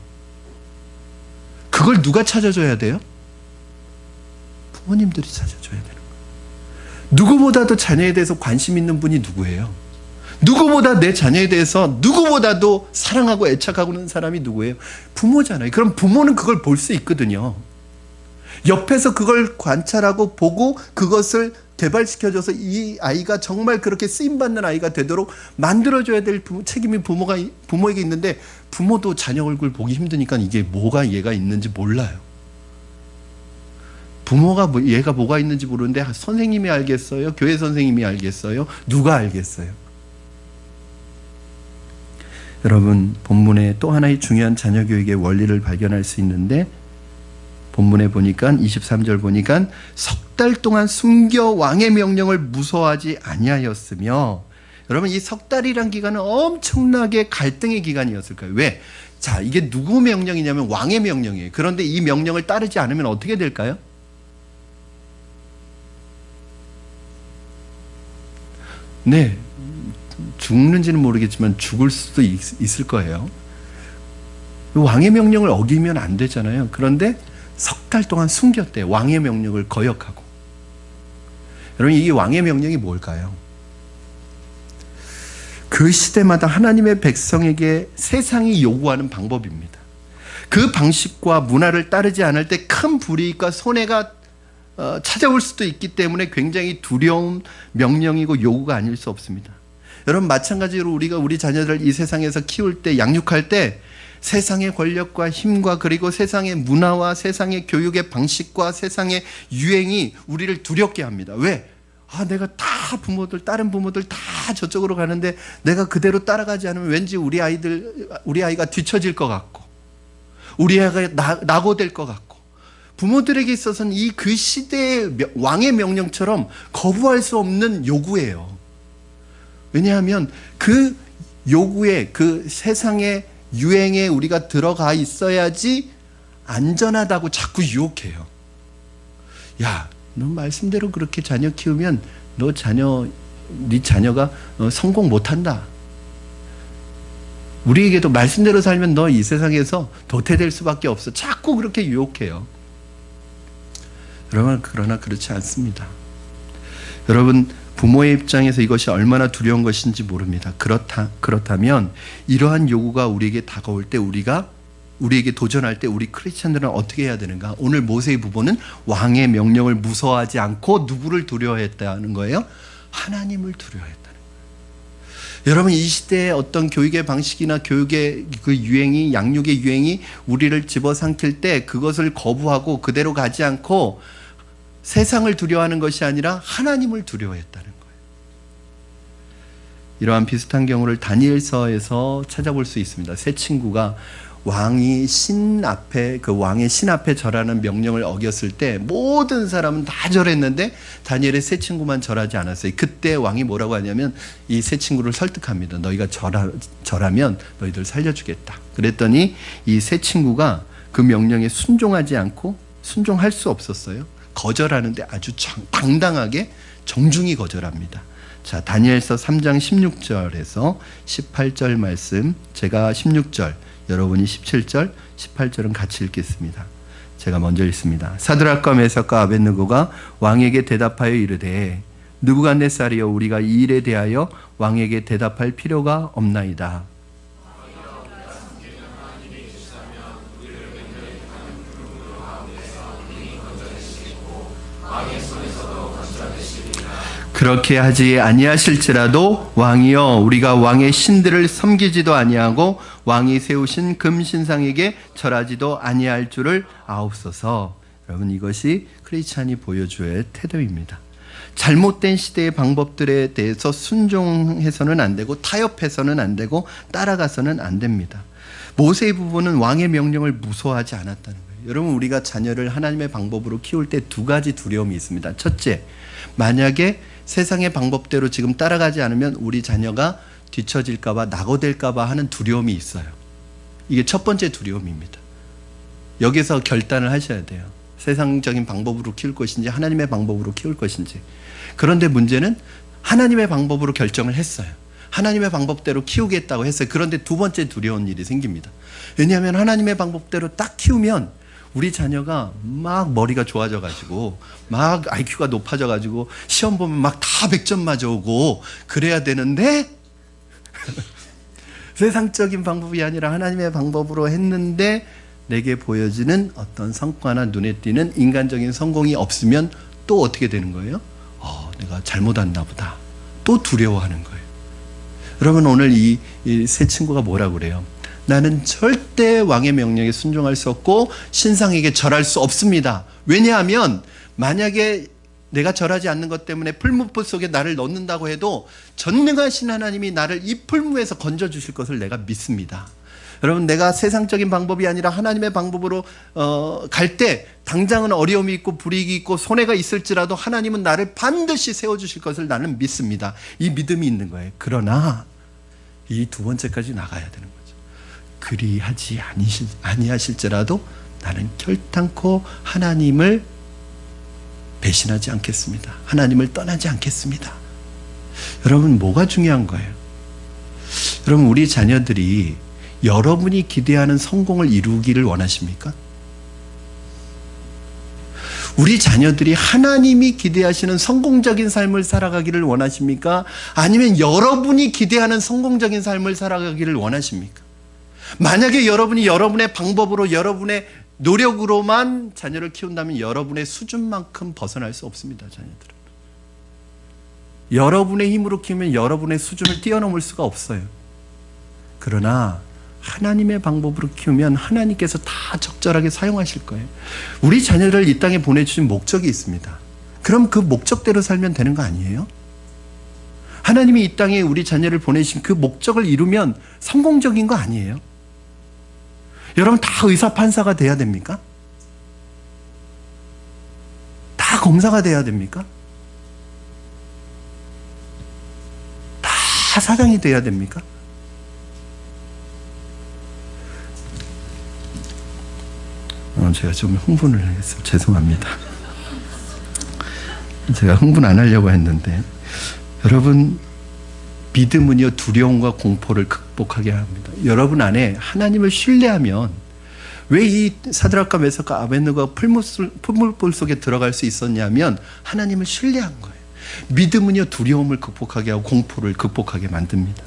그걸 누가 찾아줘야 돼요? 부모님들이 찾아줘야 되는 거예요. 누구보다도 자녀에 대해서 관심 있는 분이 누구예요? 누구보다 내 자녀에 대해서 누구보다도 사랑하고 애착하고 있는 사람이 누구예요? 부모잖아요. 그럼 부모는 그걸 볼 수 있거든요. 옆에서 그걸 관찰하고 보고 그것을 개발시켜줘서 이 아이가 정말 그렇게 쓰임받는 아이가 되도록 만들어줘야 될 책임이 부모에게 있는데 부모도 자녀 얼굴 보기 힘드니까 이게 뭐가 얘가 있는지 몰라요. 부모가 얘가 뭐가 있는지 모르는데 선생님이 알겠어요? 교회 선생님이 알겠어요? 누가 알겠어요? 여러분 본문에 또 하나의 중요한 자녀 교육의 원리를 발견할 수 있는데 본문에 보니까 23절 보니까 석 달 동안 숨겨 왕의 명령을 무서워하지 아니하였으며 여러분 이 석 달이란 기간은 엄청나게 갈등의 기간이었을 거예요. 왜? 자 이게 누구 명령이냐면 왕의 명령이에요. 그런데 이 명령을 따르지 않으면 어떻게 될까요? 네, 죽는지는 모르겠지만 죽을 수도 있을 거예요. 왕의 명령을 어기면 안 되잖아요. 그런데 석 달 동안 숨겼대. 왕의 명령을 거역하고. 여러분 이 왕의 명령이 뭘까요? 그 시대마다 하나님의 백성에게 세상이 요구하는 방법입니다. 그 방식과 문화를 따르지 않을 때 큰 불이익과 손해가 찾아올 수도 있기 때문에 굉장히 두려운 명령이고 요구가 아닐 수 없습니다. 여러분 마찬가지로 우리가 우리 자녀들을 이 세상에서 키울 때 양육할 때 세상의 권력과 힘과 그리고 세상의 문화와 세상의 교육의 방식과 세상의 유행이 우리를 두렵게 합니다. 왜? 내가 다 다른 부모들 다 저쪽으로 가는데 내가 그대로 따라가지 않으면 왠지 우리 아이가 뒤처질 것 같고 우리 아이가 낙오될 것 같고 부모들에게 있어서는 이 그 시대의 왕의 명령처럼 거부할 수 없는 요구예요. 왜냐하면 그 요구에 그 세상의 유행에 우리가 들어가 있어야지 안전하다고 자꾸 유혹해요. 야, 너 말씀대로 그렇게 자녀 키우면 네 자녀가 성공 못한다. 우리에게도 말씀대로 살면 너 이 세상에서 도태될 수밖에 없어. 자꾸 그렇게 유혹해요. 여러분 그러나 그렇지 않습니다. 여러분 부모의 입장에서 이것이 얼마나 두려운 것인지 모릅니다. 그렇다면 이러한 요구가 우리에게 다가올 때 우리에게 도전할 때 우리 크리스찬들은 어떻게 해야 되는가? 오늘 모세의 부모는 왕의 명령을 무서워하지 않고 누구를 두려워했다는 거예요? 하나님을 두려워했다는 거예요. 여러분 이 시대의 어떤 교육의 방식이나 교육의 그 유행이 양육의 유행이 우리를 집어삼킬 때 그것을 거부하고 그대로 가지 않고 세상을 두려워하는 것이 아니라 하나님을 두려워했다는 거예요. 이러한 비슷한 경우를 다니엘서에서 찾아볼 수 있습니다. 세 친구가 왕의 신 앞에 절하는 명령을 어겼을 때 모든 사람은 다 절했는데 다니엘의 세 친구만 절하지 않았어요. 그때 왕이 뭐라고 하냐면 이 세 친구를 설득합니다. 너희가 절하면 너희들 살려주겠다. 그랬더니 이 세 친구가 그 명령에 순종하지 않고 순종할 수 없었어요. 거절하는데 아주 당당하게 정중히 거절합니다. 자, 다니엘서 3장 16절에서 18절 말씀, 제가 16절, 여러분이 17절, 18절은 같이 읽겠습니다. 제가 먼저 읽습니다. 사드락과 메삭과 아벳느고가 왕에게 대답하여 이르되 느부갓네살이여 우리가 이 일에 대하여 왕에게 대답할 필요가 없나이다. 그렇게 하지 아니하실지라도 왕이여 우리가 왕의 신들을 섬기지도 아니하고 왕이 세우신 금신상에게 절하지도 아니할 줄을 아옵소서. 여러분, 이것이 크리스찬이 보여줘야 할 태도입니다. 잘못된 시대의 방법들에 대해서 순종해서는 안 되고 타협해서는 안 되고 따라가서는 안 됩니다. 모세의 부부는 왕의 명령을 무서워하지 않았다는 거예요. 여러분, 우리가 자녀를 하나님의 방법으로 키울 때 두 가지 두려움이 있습니다. 첫째, 만약에 세상의 방법대로 지금 따라가지 않으면 우리 자녀가 뒤처질까 봐, 낙오될까 봐 하는 두려움이 있어요. 이게 첫 번째 두려움입니다. 여기서 결단을 하셔야 돼요. 세상적인 방법으로 키울 것인지 하나님의 방법으로 키울 것인지. 그런데 문제는 하나님의 방법으로 결정을 했어요. 하나님의 방법대로 키우겠다고 했어요. 그런데 두 번째 두려운 일이 생깁니다. 왜냐하면 하나님의 방법대로 딱 키우면 우리 자녀가 막 머리가 좋아져가지고 막 IQ가 높아져가지고 시험 보면 막 다 100점 맞아오고 그래야 되는데 세상적인 방법이 아니라 하나님의 방법으로 했는데 내게 보여지는 어떤 성과나 눈에 띄는 인간적인 성공이 없으면 또 어떻게 되는 거예요? 내가 잘못했나 보다. 또 두려워하는 거예요. 여러분, 오늘 이 세 친구가 뭐라고 그래요? 나는 절대 왕의 명령에 순종할 수 없고 신상에게 절할 수 없습니다. 왜냐하면 만약에 내가 절하지 않는 것 때문에 풀무불 속에 나를 넣는다고 해도 전능하신 하나님이 나를 이 풀무에서 건져주실 것을 내가 믿습니다. 여러분, 내가 세상적인 방법이 아니라 하나님의 방법으로 갈 때 당장은 어려움이 있고 불이익이 있고 손해가 있을지라도 하나님은 나를 반드시 세워주실 것을 나는 믿습니다. 이 믿음이 있는 거예요. 그러나 이 두 번째까지 나가야 되는 거예요. 그리하지 아니하실지라도 나는 결단코 하나님을 배신하지 않겠습니다. 하나님을 떠나지 않겠습니다. 여러분, 뭐가 중요한 거예요? 여러분, 우리 자녀들이 여러분이 기대하는 성공을 이루기를 원하십니까? 우리 자녀들이 하나님이 기대하시는 성공적인 삶을 살아가기를 원하십니까? 아니면 여러분이 기대하는 성공적인 삶을 살아가기를 원하십니까? 만약에 여러분이 여러분의 방법으로 여러분의 노력으로만 자녀를 키운다면 여러분의 수준만큼 벗어날 수 없습니다. 자녀들은 여러분의 힘으로 키우면 여러분의 수준을 뛰어넘을 수가 없어요. 그러나 하나님의 방법으로 키우면 하나님께서 다 적절하게 사용하실 거예요. 우리 자녀를 이 땅에 보내주신 목적이 있습니다. 그럼 그 목적대로 살면 되는 거 아니에요? 하나님이 이 땅에 우리 자녀를 보내신 그 목적을 이루면 성공적인 거 아니에요? 여러분, 다 의사 판사가 돼야 됩니까? 다 검사가 돼야 됩니까? 다 사장이 돼야 됩니까? 제가 좀 흥분을 했어요. 죄송합니다. 제가 흥분 안 하려고 했는데, 여러분, 믿음은요, 두려움과 공포를 극복하게 합니다. 여러분 안에 하나님을 신뢰하면 왜 이 사드락과 메삭과 아벳느고가 풀무불 속에 들어갈 수 있었냐면 하나님을 신뢰한 거예요. 믿음은요, 두려움을 극복하게 하고 공포를 극복하게 만듭니다.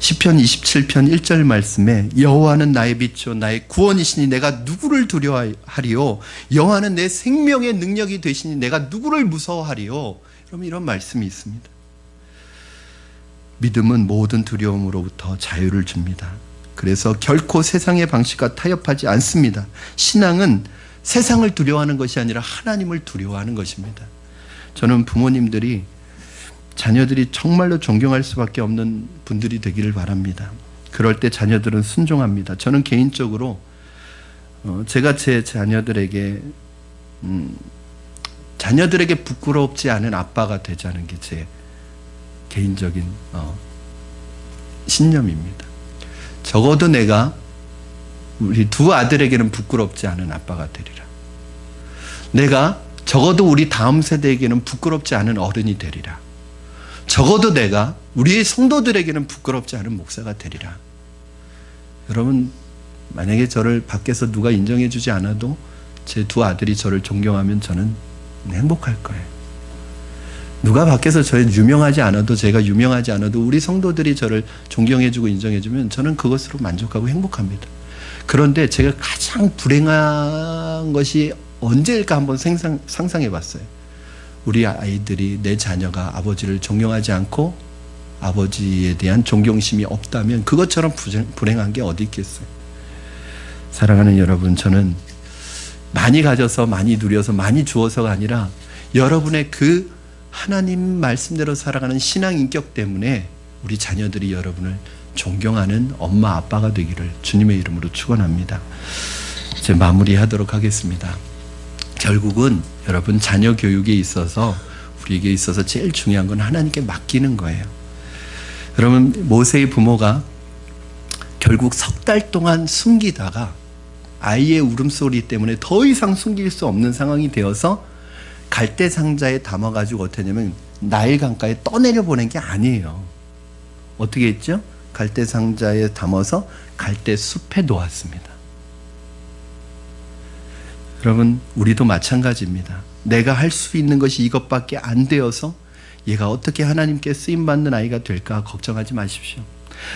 시편 27편 1절 말씀에 여호와는 나의 빛이요 나의 구원이시니 내가 누구를 두려워하리요? 여호와는 내 생명의 능력이 되시니 내가 누구를 무서워하리요? 여러분, 이런 말씀이 있습니다. 믿음은 모든 두려움으로부터 자유를 줍니다. 그래서 결코 세상의 방식과 타협하지 않습니다. 신앙은 세상을 두려워하는 것이 아니라 하나님을 두려워하는 것입니다. 저는 부모님들이 자녀들이 정말로 존경할 수밖에 없는 분들이 되기를 바랍니다. 그럴 때 자녀들은 순종합니다. 저는 개인적으로 제가 제 자녀들에게 부끄럽지 않은 아빠가 되자는 게 제 개인적인 신념입니다. 적어도 내가 우리 두 아들에게는 부끄럽지 않은 아빠가 되리라. 내가 적어도 우리 다음 세대에게는 부끄럽지 않은 어른이 되리라. 적어도 내가 우리의 성도들에게는 부끄럽지 않은 목사가 되리라. 여러분, 만약에 저를 밖에서 누가 인정해 주지 않아도 제 두 아들이 저를 존경하면 저는 행복할 거예요. 누가 밖에서 저를 유명하지 않아도, 제가 유명하지 않아도 우리 성도들이 저를 존경해 주고 인정해 주면 저는 그것으로 만족하고 행복합니다. 그런데 제가 가장 불행한 것이 언제일까 한번 상상해 봤어요. 우리 아이들이, 내 자녀가 아버지를 존경하지 않고 아버지에 대한 존경심이 없다면 그것처럼 불행한 게 어디 있겠어요. 사랑하는 여러분, 저는 많이 가져서 많이 누려서 많이 주어서가 아니라 여러분의 그 하나님 말씀대로 살아가는 신앙 인격 때문에 우리 자녀들이 여러분을 존경하는 엄마 아빠가 되기를 주님의 이름으로 축원합니다. 이제 마무리하도록 하겠습니다. 결국은 여러분, 자녀 교육에 있어서 우리에게 있어서 제일 중요한 건 하나님께 맡기는 거예요. 여러분, 모세의 부모가 결국 석 달 동안 숨기다가 아이의 울음소리 때문에 더 이상 숨길 수 없는 상황이 되어서 갈대 상자에 담아가지고 어떻게 했냐면 나일 강가에 떠내려 보낸 게 아니에요. 어떻게 했죠? 갈대 상자에 담아서 갈대 숲에 놓았습니다. 여러분, 우리도 마찬가지입니다. 내가 할 수 있는 것이 이것밖에 안 되어서 얘가 어떻게 하나님께 쓰임받는 아이가 될까 걱정하지 마십시오.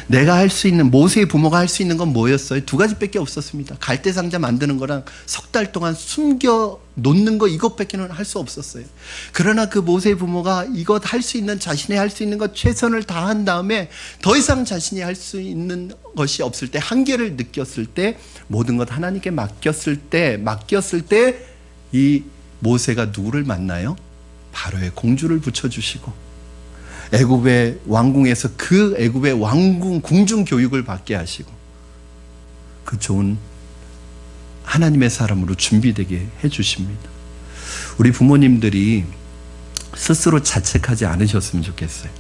내가 할 수 있는, 모세의 부모가 할 수 있는 건 뭐였어요? 두 가지밖에 없었습니다. 갈대 상자 만드는 거랑 석 달 동안 숨겨 놓는 거, 이것밖에는 할 수 없었어요. 그러나 그 모세의 부모가 이것 할 수 있는, 자신이 할 수 있는 것 최선을 다한 다음에 더 이상 자신이 할 수 있는 것이 없을 때, 한계를 느꼈을 때, 모든 것 하나님께 맡겼을 때 이 모세가 누구를 만나요? 바로의 공주를 붙여주시고 애굽의 왕궁에서 그 애굽의 왕궁 궁중 교육을 받게 하시고 그 좋은 하나님의 사람으로 준비되게 해주십니다. 우리 부모님들이 스스로 자책하지 않으셨으면 좋겠어요.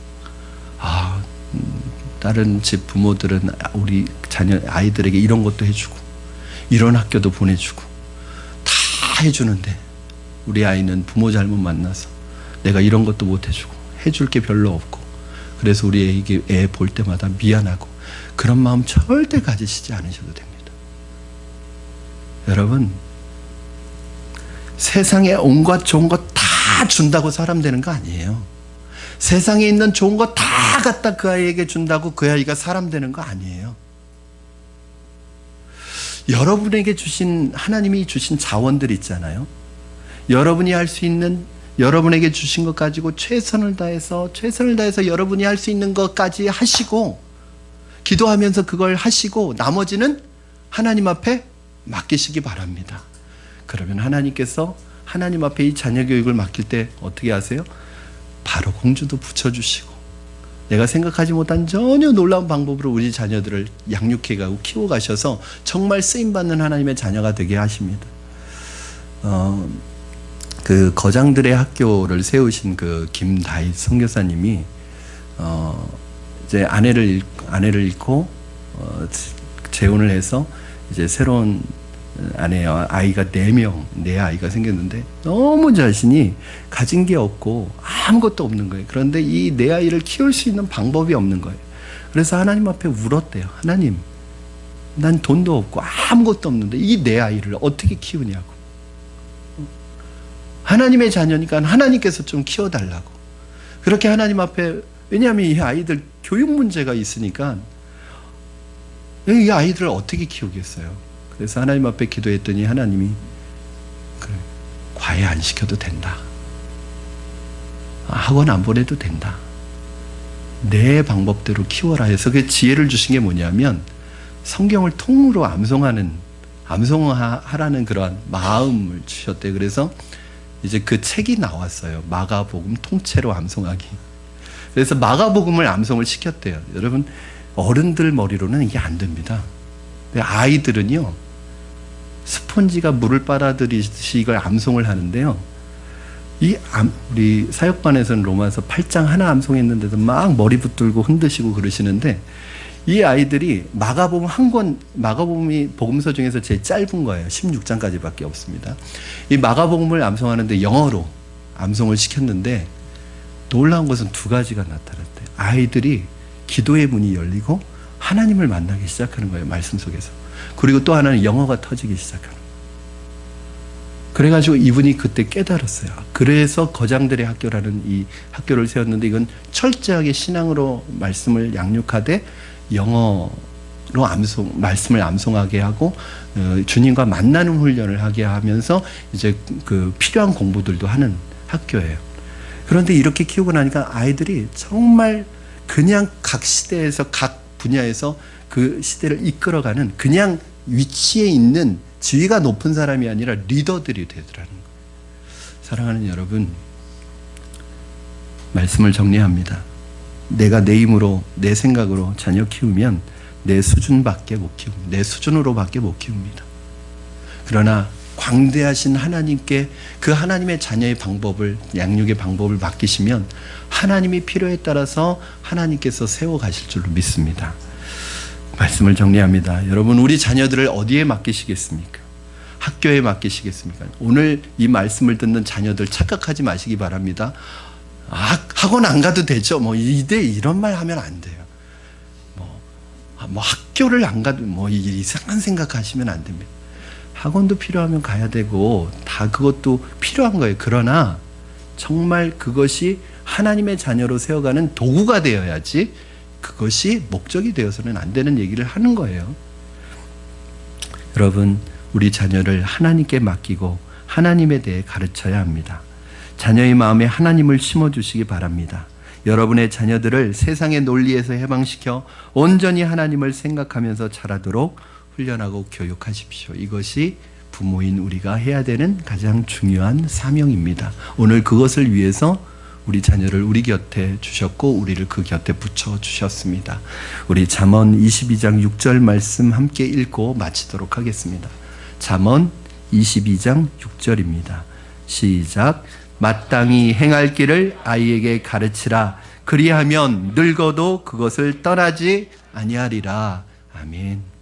다른 집 부모들은 우리 자녀 아이들에게 이런 것도 해주고 이런 학교도 보내주고 다 해주는데 우리 아이는 부모 잘못 만나서 내가 이런 것도 못 해주고 해줄 게 별로 없고 그래서 우리 애에게 애 볼 때마다 미안하고 그런 마음 절대 가지시지 않으셔도 됩니다. 여러분, 세상에 온갖 좋은 것 다 준다고 사람 되는 거 아니에요. 세상에 있는 좋은 거 다 갖다 그 아이에게 준다고 그 아이가 사람 되는 거 아니에요. 여러분에게 주신, 하나님이 주신 자원들 있잖아요. 여러분이 할 수 있는, 여러분에게 주신 것 가지고 최선을 다해서 여러분이 할 수 있는 것까지 하시고 기도하면서 그걸 하시고 나머지는 하나님 앞에 맡기시기 바랍니다. 그러면 하나님께서 하나님 앞에 이 자녀 교육을 맡길 때 어떻게 하세요? 바로 공주도 붙여주시고 내가 생각하지 못한 전혀 놀라운 방법으로 우리 자녀들을 양육해가고 키워가셔서 정말 쓰임받는 하나님의 자녀가 되게 하십니다. 그 거장들의 학교를 세우신 그 김다희 선교사님이 이제 아내를 잃고 재혼을 해서 이제 새로운 아내와 아이가 4명, 네 아이가 생겼는데 너무 자신이 가진 게 없고 아무것도 없는 거예요. 그런데 이 네 아이를 키울 수 있는 방법이 없는 거예요. 그래서 하나님 앞에 울었대요. 하나님, 난 돈도 없고 아무것도 없는데 이 네 아이를 어떻게 키우냐고. 하나님의 자녀니까 하나님께서 좀 키워달라고. 그렇게 하나님 앞에, 왜냐하면 이 아이들 교육 문제가 있으니까 이 아이들을 어떻게 키우겠어요. 그래서 하나님 앞에 기도했더니 하나님이 그래, 과외 안 시켜도 된다. 학원 안 보내도 된다. 내 방법대로 키워라 해서 그 지혜를 주신 게 뭐냐면 성경을 통으로 암송하라는 그러한 마음을 주셨대요. 그래서 이제 그 책이 나왔어요. 마가복음 통째로 암송하기. 그래서 마가복음을 암송을 시켰대요. 여러분, 어른들 머리로는 이게 안 됩니다. 아이들은요, 스폰지가 물을 빨아들이듯이 이걸 암송을 하는데요. 우리 사역반에서는 로마서 8장 하나 암송했는데도 막 머리 붙들고 흔드시고 그러시는데 이 아이들이 마가복음이 복음서 중에서 제일 짧은 거예요. 16장까지밖에 없습니다. 이 마가복음을 암송하는데 영어로 암송을 시켰는데 놀라운 것은 2가지가 나타났대요. 아이들이 기도의 문이 열리고 하나님을 만나기 시작하는 거예요. 말씀 속에서. 그리고 또 하나는 영어가 터지기 시작하는 거예요. 그래가지고 이분이 그때 깨달았어요. 그래서 거장들의 학교라는 이 학교를 세웠는데 이건 철저하게 신앙으로 말씀을 양육하되 영어로 말씀을 암송하게 하고 주님과 만나는 훈련을 하게 하면서 이제 그 필요한 공부들도 하는 학교예요. 그런데 이렇게 키우고 나니까 아이들이 정말 그냥 각 시대에서 각 분야에서 그 시대를 이끌어가는 그냥 위치에 있는 지위가 높은 사람이 아니라 리더들이 되더라는 거예요. 사랑하는 여러분, 말씀을 정리합니다. 내가 내 힘으로 내 생각으로 자녀 키우면 내 수준밖에 못 키웁니다. 내 수준으로밖에 못 키웁니다. 그러나 광대하신 하나님께 그 하나님의 자녀의 방법을, 양육의 방법을 맡기시면 하나님이 필요에 따라서 하나님께서 세워가실 줄로 믿습니다. 말씀을 정리합니다. 여러분, 우리 자녀들을 어디에 맡기시겠습니까? 학교에 맡기시겠습니까? 오늘 이 말씀을 듣는 자녀들 착각하지 마시기 바랍니다. 학원 안 가도 되죠. 이런 말 하면 안 돼요. 학교를 안 가도 이상한 생각하시면 안 됩니다. 학원도 필요하면 가야 되고 다 그것도 필요한 거예요. 그러나 정말 그것이 하나님의 자녀로 세워가는 도구가 되어야지 그것이 목적이 되어서는 안 되는 얘기를 하는 거예요. 여러분, 우리 자녀를 하나님께 맡기고 하나님에 대해 가르쳐야 합니다. 자녀의 마음에 하나님을 심어주시기 바랍니다. 여러분의 자녀들을 세상의 논리에서 해방시켜 온전히 하나님을 생각하면서 자라도록 훈련하고 교육하십시오. 이것이 부모인 우리가 해야 되는 가장 중요한 사명입니다. 오늘 그것을 위해서 우리 자녀를 우리 곁에 주셨고 우리를 그 곁에 붙여주셨습니다. 우리 잠언 22장 6절 말씀 함께 읽고 마치도록 하겠습니다. 잠언 22장 6절입니다. 시작. 마땅히 행할 길을 아이에게 가르치라. 그리하면 늙어도 그것을 떠나지 아니하리라. 아멘.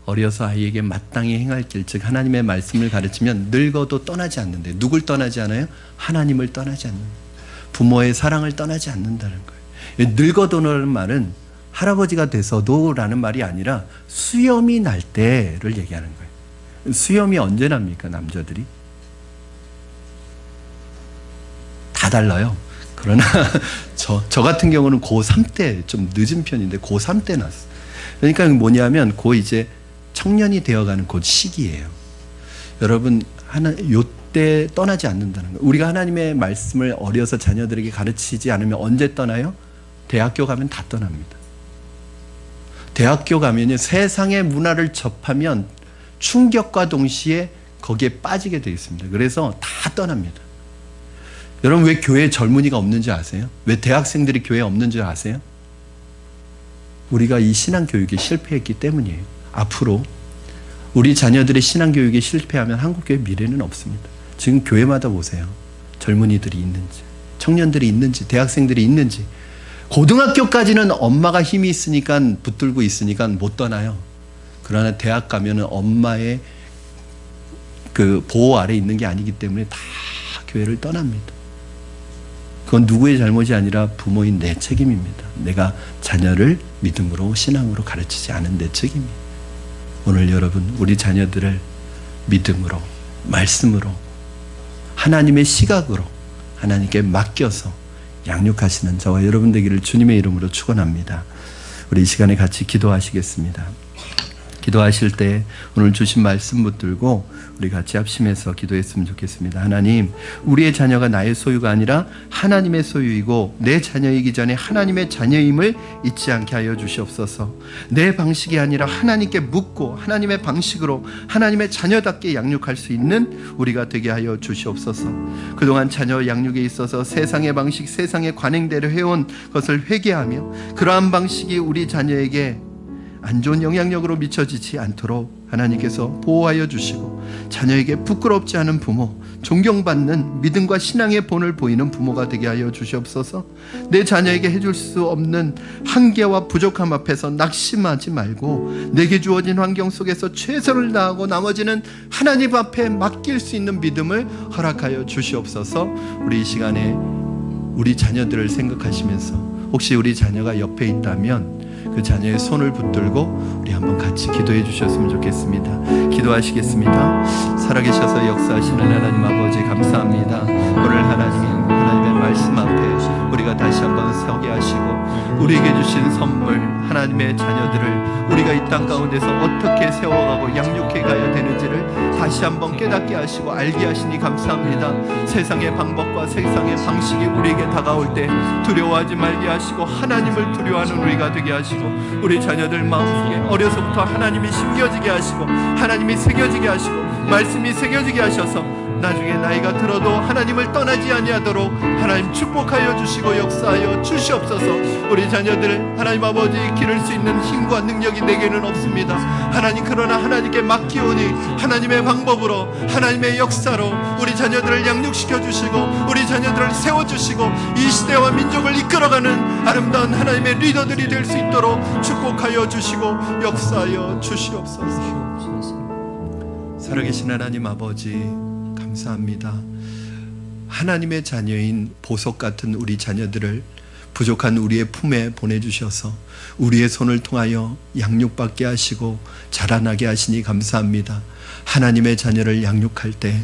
어려서 아이에게 마땅히 행할 길, 즉 하나님의 말씀을 가르치면 늙어도 떠나지 않는데, 누굴 떠나지 않아요? 하나님을 떠나지 않는다. 부모의 사랑을 떠나지 않는다는 거예요. 늙어도라는 말은 할아버지가 돼서도 라는 말이 아니라 수염이 날 때를 얘기하는 거예요. 수염이 언제 납니까, 남자들이? 다 달라요. 그러나 저 같은 경우는 고3 때, 좀 늦은 편인데 고3 때 났어요. 그러니까 뭐냐면 이제 청년이 되어가는 그 시기예요. 여러분, 요때 떠나지 않는다는 거예요. 우리가 하나님의 말씀을 어려서 자녀들에게 가르치지 않으면 언제 떠나요? 대학교 가면 다 떠납니다. 대학교 가면요, 세상의 문화를 접하면 충격과 동시에 거기에 빠지게 되어 있습니다. 그래서 다 떠납니다. 여러분, 왜 교회에 젊은이가 없는지 아세요? 왜 대학생들이 교회에 없는지 아세요? 우리가 이 신앙교육에 실패했기 때문이에요. 앞으로 우리 자녀들의 신앙교육에 실패하면 한국교회 미래는 없습니다. 지금 교회마다 보세요. 젊은이들이 있는지, 청년들이 있는지, 대학생들이 있는지. 고등학교까지는 엄마가 힘이 있으니까 붙들고 있으니까 못 떠나요. 그러나 대학 가면은 엄마의 그 보호 아래 있는 게 아니기 때문에 다 교회를 떠납니다. 그건 누구의 잘못이 아니라 부모인 내 책임입니다. 내가 자녀를 믿음으로, 신앙으로 가르치지 않은 내 책임이에요. 오늘 여러분, 우리 자녀들을 믿음으로, 말씀으로, 하나님의 시각으로 하나님께 맡겨서 양육하시는 저와 여러분 되기를 주님의 이름으로 축원합니다. 우리 이 시간에 같이 기도하시겠습니다. 기도하실 때 오늘 주신 말씀 붙들고 우리 같이 합심해서 기도했으면 좋겠습니다. 하나님, 우리의 자녀가 나의 소유가 아니라 하나님의 소유이고 내 자녀이기 전에 하나님의 자녀임을 잊지 않게 하여 주시옵소서. 내 방식이 아니라 하나님께 묻고 하나님의 방식으로 하나님의 자녀답게 양육할 수 있는 우리가 되게 하여 주시옵소서. 그동안 자녀 양육에 있어서 세상의 방식, 세상의 관행대로 해온 것을 회개하며 그러한 방식이 우리 자녀에게 안 좋은 영향력으로 미쳐지지 않도록 하나님께서 보호하여 주시고 자녀에게 부끄럽지 않은 부모, 존경받는 믿음과 신앙의 본을 보이는 부모가 되게 하여 주시옵소서. 내 자녀에게 해줄 수 없는 한계와 부족함 앞에서 낙심하지 말고 내게 주어진 환경 속에서 최선을 다하고 나머지는 하나님 앞에 맡길 수 있는 믿음을 허락하여 주시옵소서. 우리 이 시간에 우리 자녀들을 생각하시면서 혹시 우리 자녀가 옆에 있다면 그 자녀의 손을 붙들고 우리 한번 같이 기도해 주셨으면 좋겠습니다. 기도하시겠습니다. 살아계셔서 역사하시는 하나님 아버지, 감사합니다. 오늘 하나님의 말씀 앞에 우리가 다시 한번 서게 하시고 우리에게 주신 선물, 하나님의 자녀들을 우리가 이 땅 가운데서 어떻게 세워가고 양육해 가야 되는지를 다시 한번 깨닫게 하시고 알게 하시니 감사합니다. 세상의 방법과 세상의 방식이 우리에게 다가올 때 두려워하지 말게 하시고 하나님을 두려워하는 우리가 되게 하시고, 우리 자녀들 마음속에 어려서부터 하나님이 심겨지게 하시고 하나님이 새겨지게 하시고 말씀이 새겨지게 하셔서 나중에 나이가 들어도 하나님을 떠나지 아니하도록 하나님 축복하여 주시고 역사하여 주시옵소서. 우리 자녀들 하나님 아버지 기를 수 있는 힘과 능력이 내게는 없습니다. 하나님, 그러나 하나님께 맡기오니 하나님의 방법으로 하나님의 역사로 우리 자녀들을 양육시켜 주시고 우리 자녀들을 세워주시고 이 시대와 민족을 이끌어가는 아름다운 하나님의 리더들이 될 수 있도록 축복하여 주시고 역사하여 주시옵소서. 살아계신 하나님 아버지 감사합니다. 하나님의 자녀인 보석 같은 우리 자녀들을 부족한 우리의 품에 보내주셔서 우리의 손을 통하여 양육받게 하시고 자라나게 하시니 감사합니다. 하나님의 자녀를 양육할 때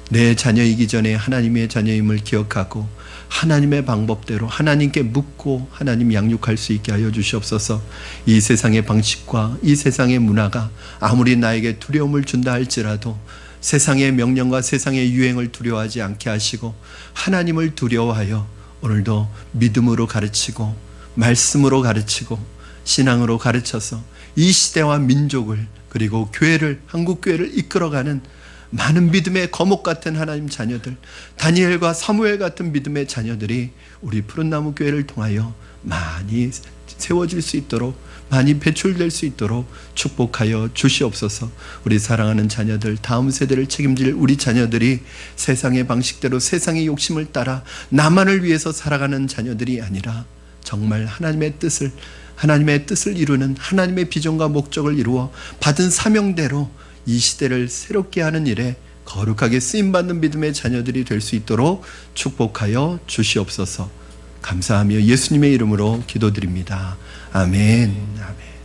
내 자녀이기 전에 하나님의 자녀임을 기억하고 하나님의 방법대로 하나님께 묻고 하나님 양육할 수 있게 하여 주시옵소서. 이 세상의 방식과 이 세상의 문화가 아무리 나에게 두려움을 준다 할지라도 세상의 명령과 세상의 유행을 두려워하지 않게 하시고 하나님을 두려워하여 오늘도 믿음으로 가르치고 말씀으로 가르치고 신앙으로 가르쳐서 이 시대와 민족을 그리고 교회를, 한국교회를 이끌어가는 많은 믿음의 거목 같은 하나님 자녀들, 다니엘과 사무엘 같은 믿음의 자녀들이 우리 푸른나무 교회를 통하여 많이 세워질 수 있도록, 많이 배출될 수 있도록 축복하여 주시옵소서. 우리 사랑하는 자녀들, 다음 세대를 책임질 우리 자녀들이 세상의 방식대로 세상의 욕심을 따라 나만을 위해서 살아가는 자녀들이 아니라 정말 하나님의 뜻을 이루는, 하나님의 비전과 목적을 이루어 받은 사명대로 이 시대를 새롭게 하는 일에 거룩하게 쓰임받는 믿음의 자녀들이 될 수 있도록 축복하여 주시옵소서. 감사하며 예수님의 이름으로 기도드립니다. 아멘. 아멘.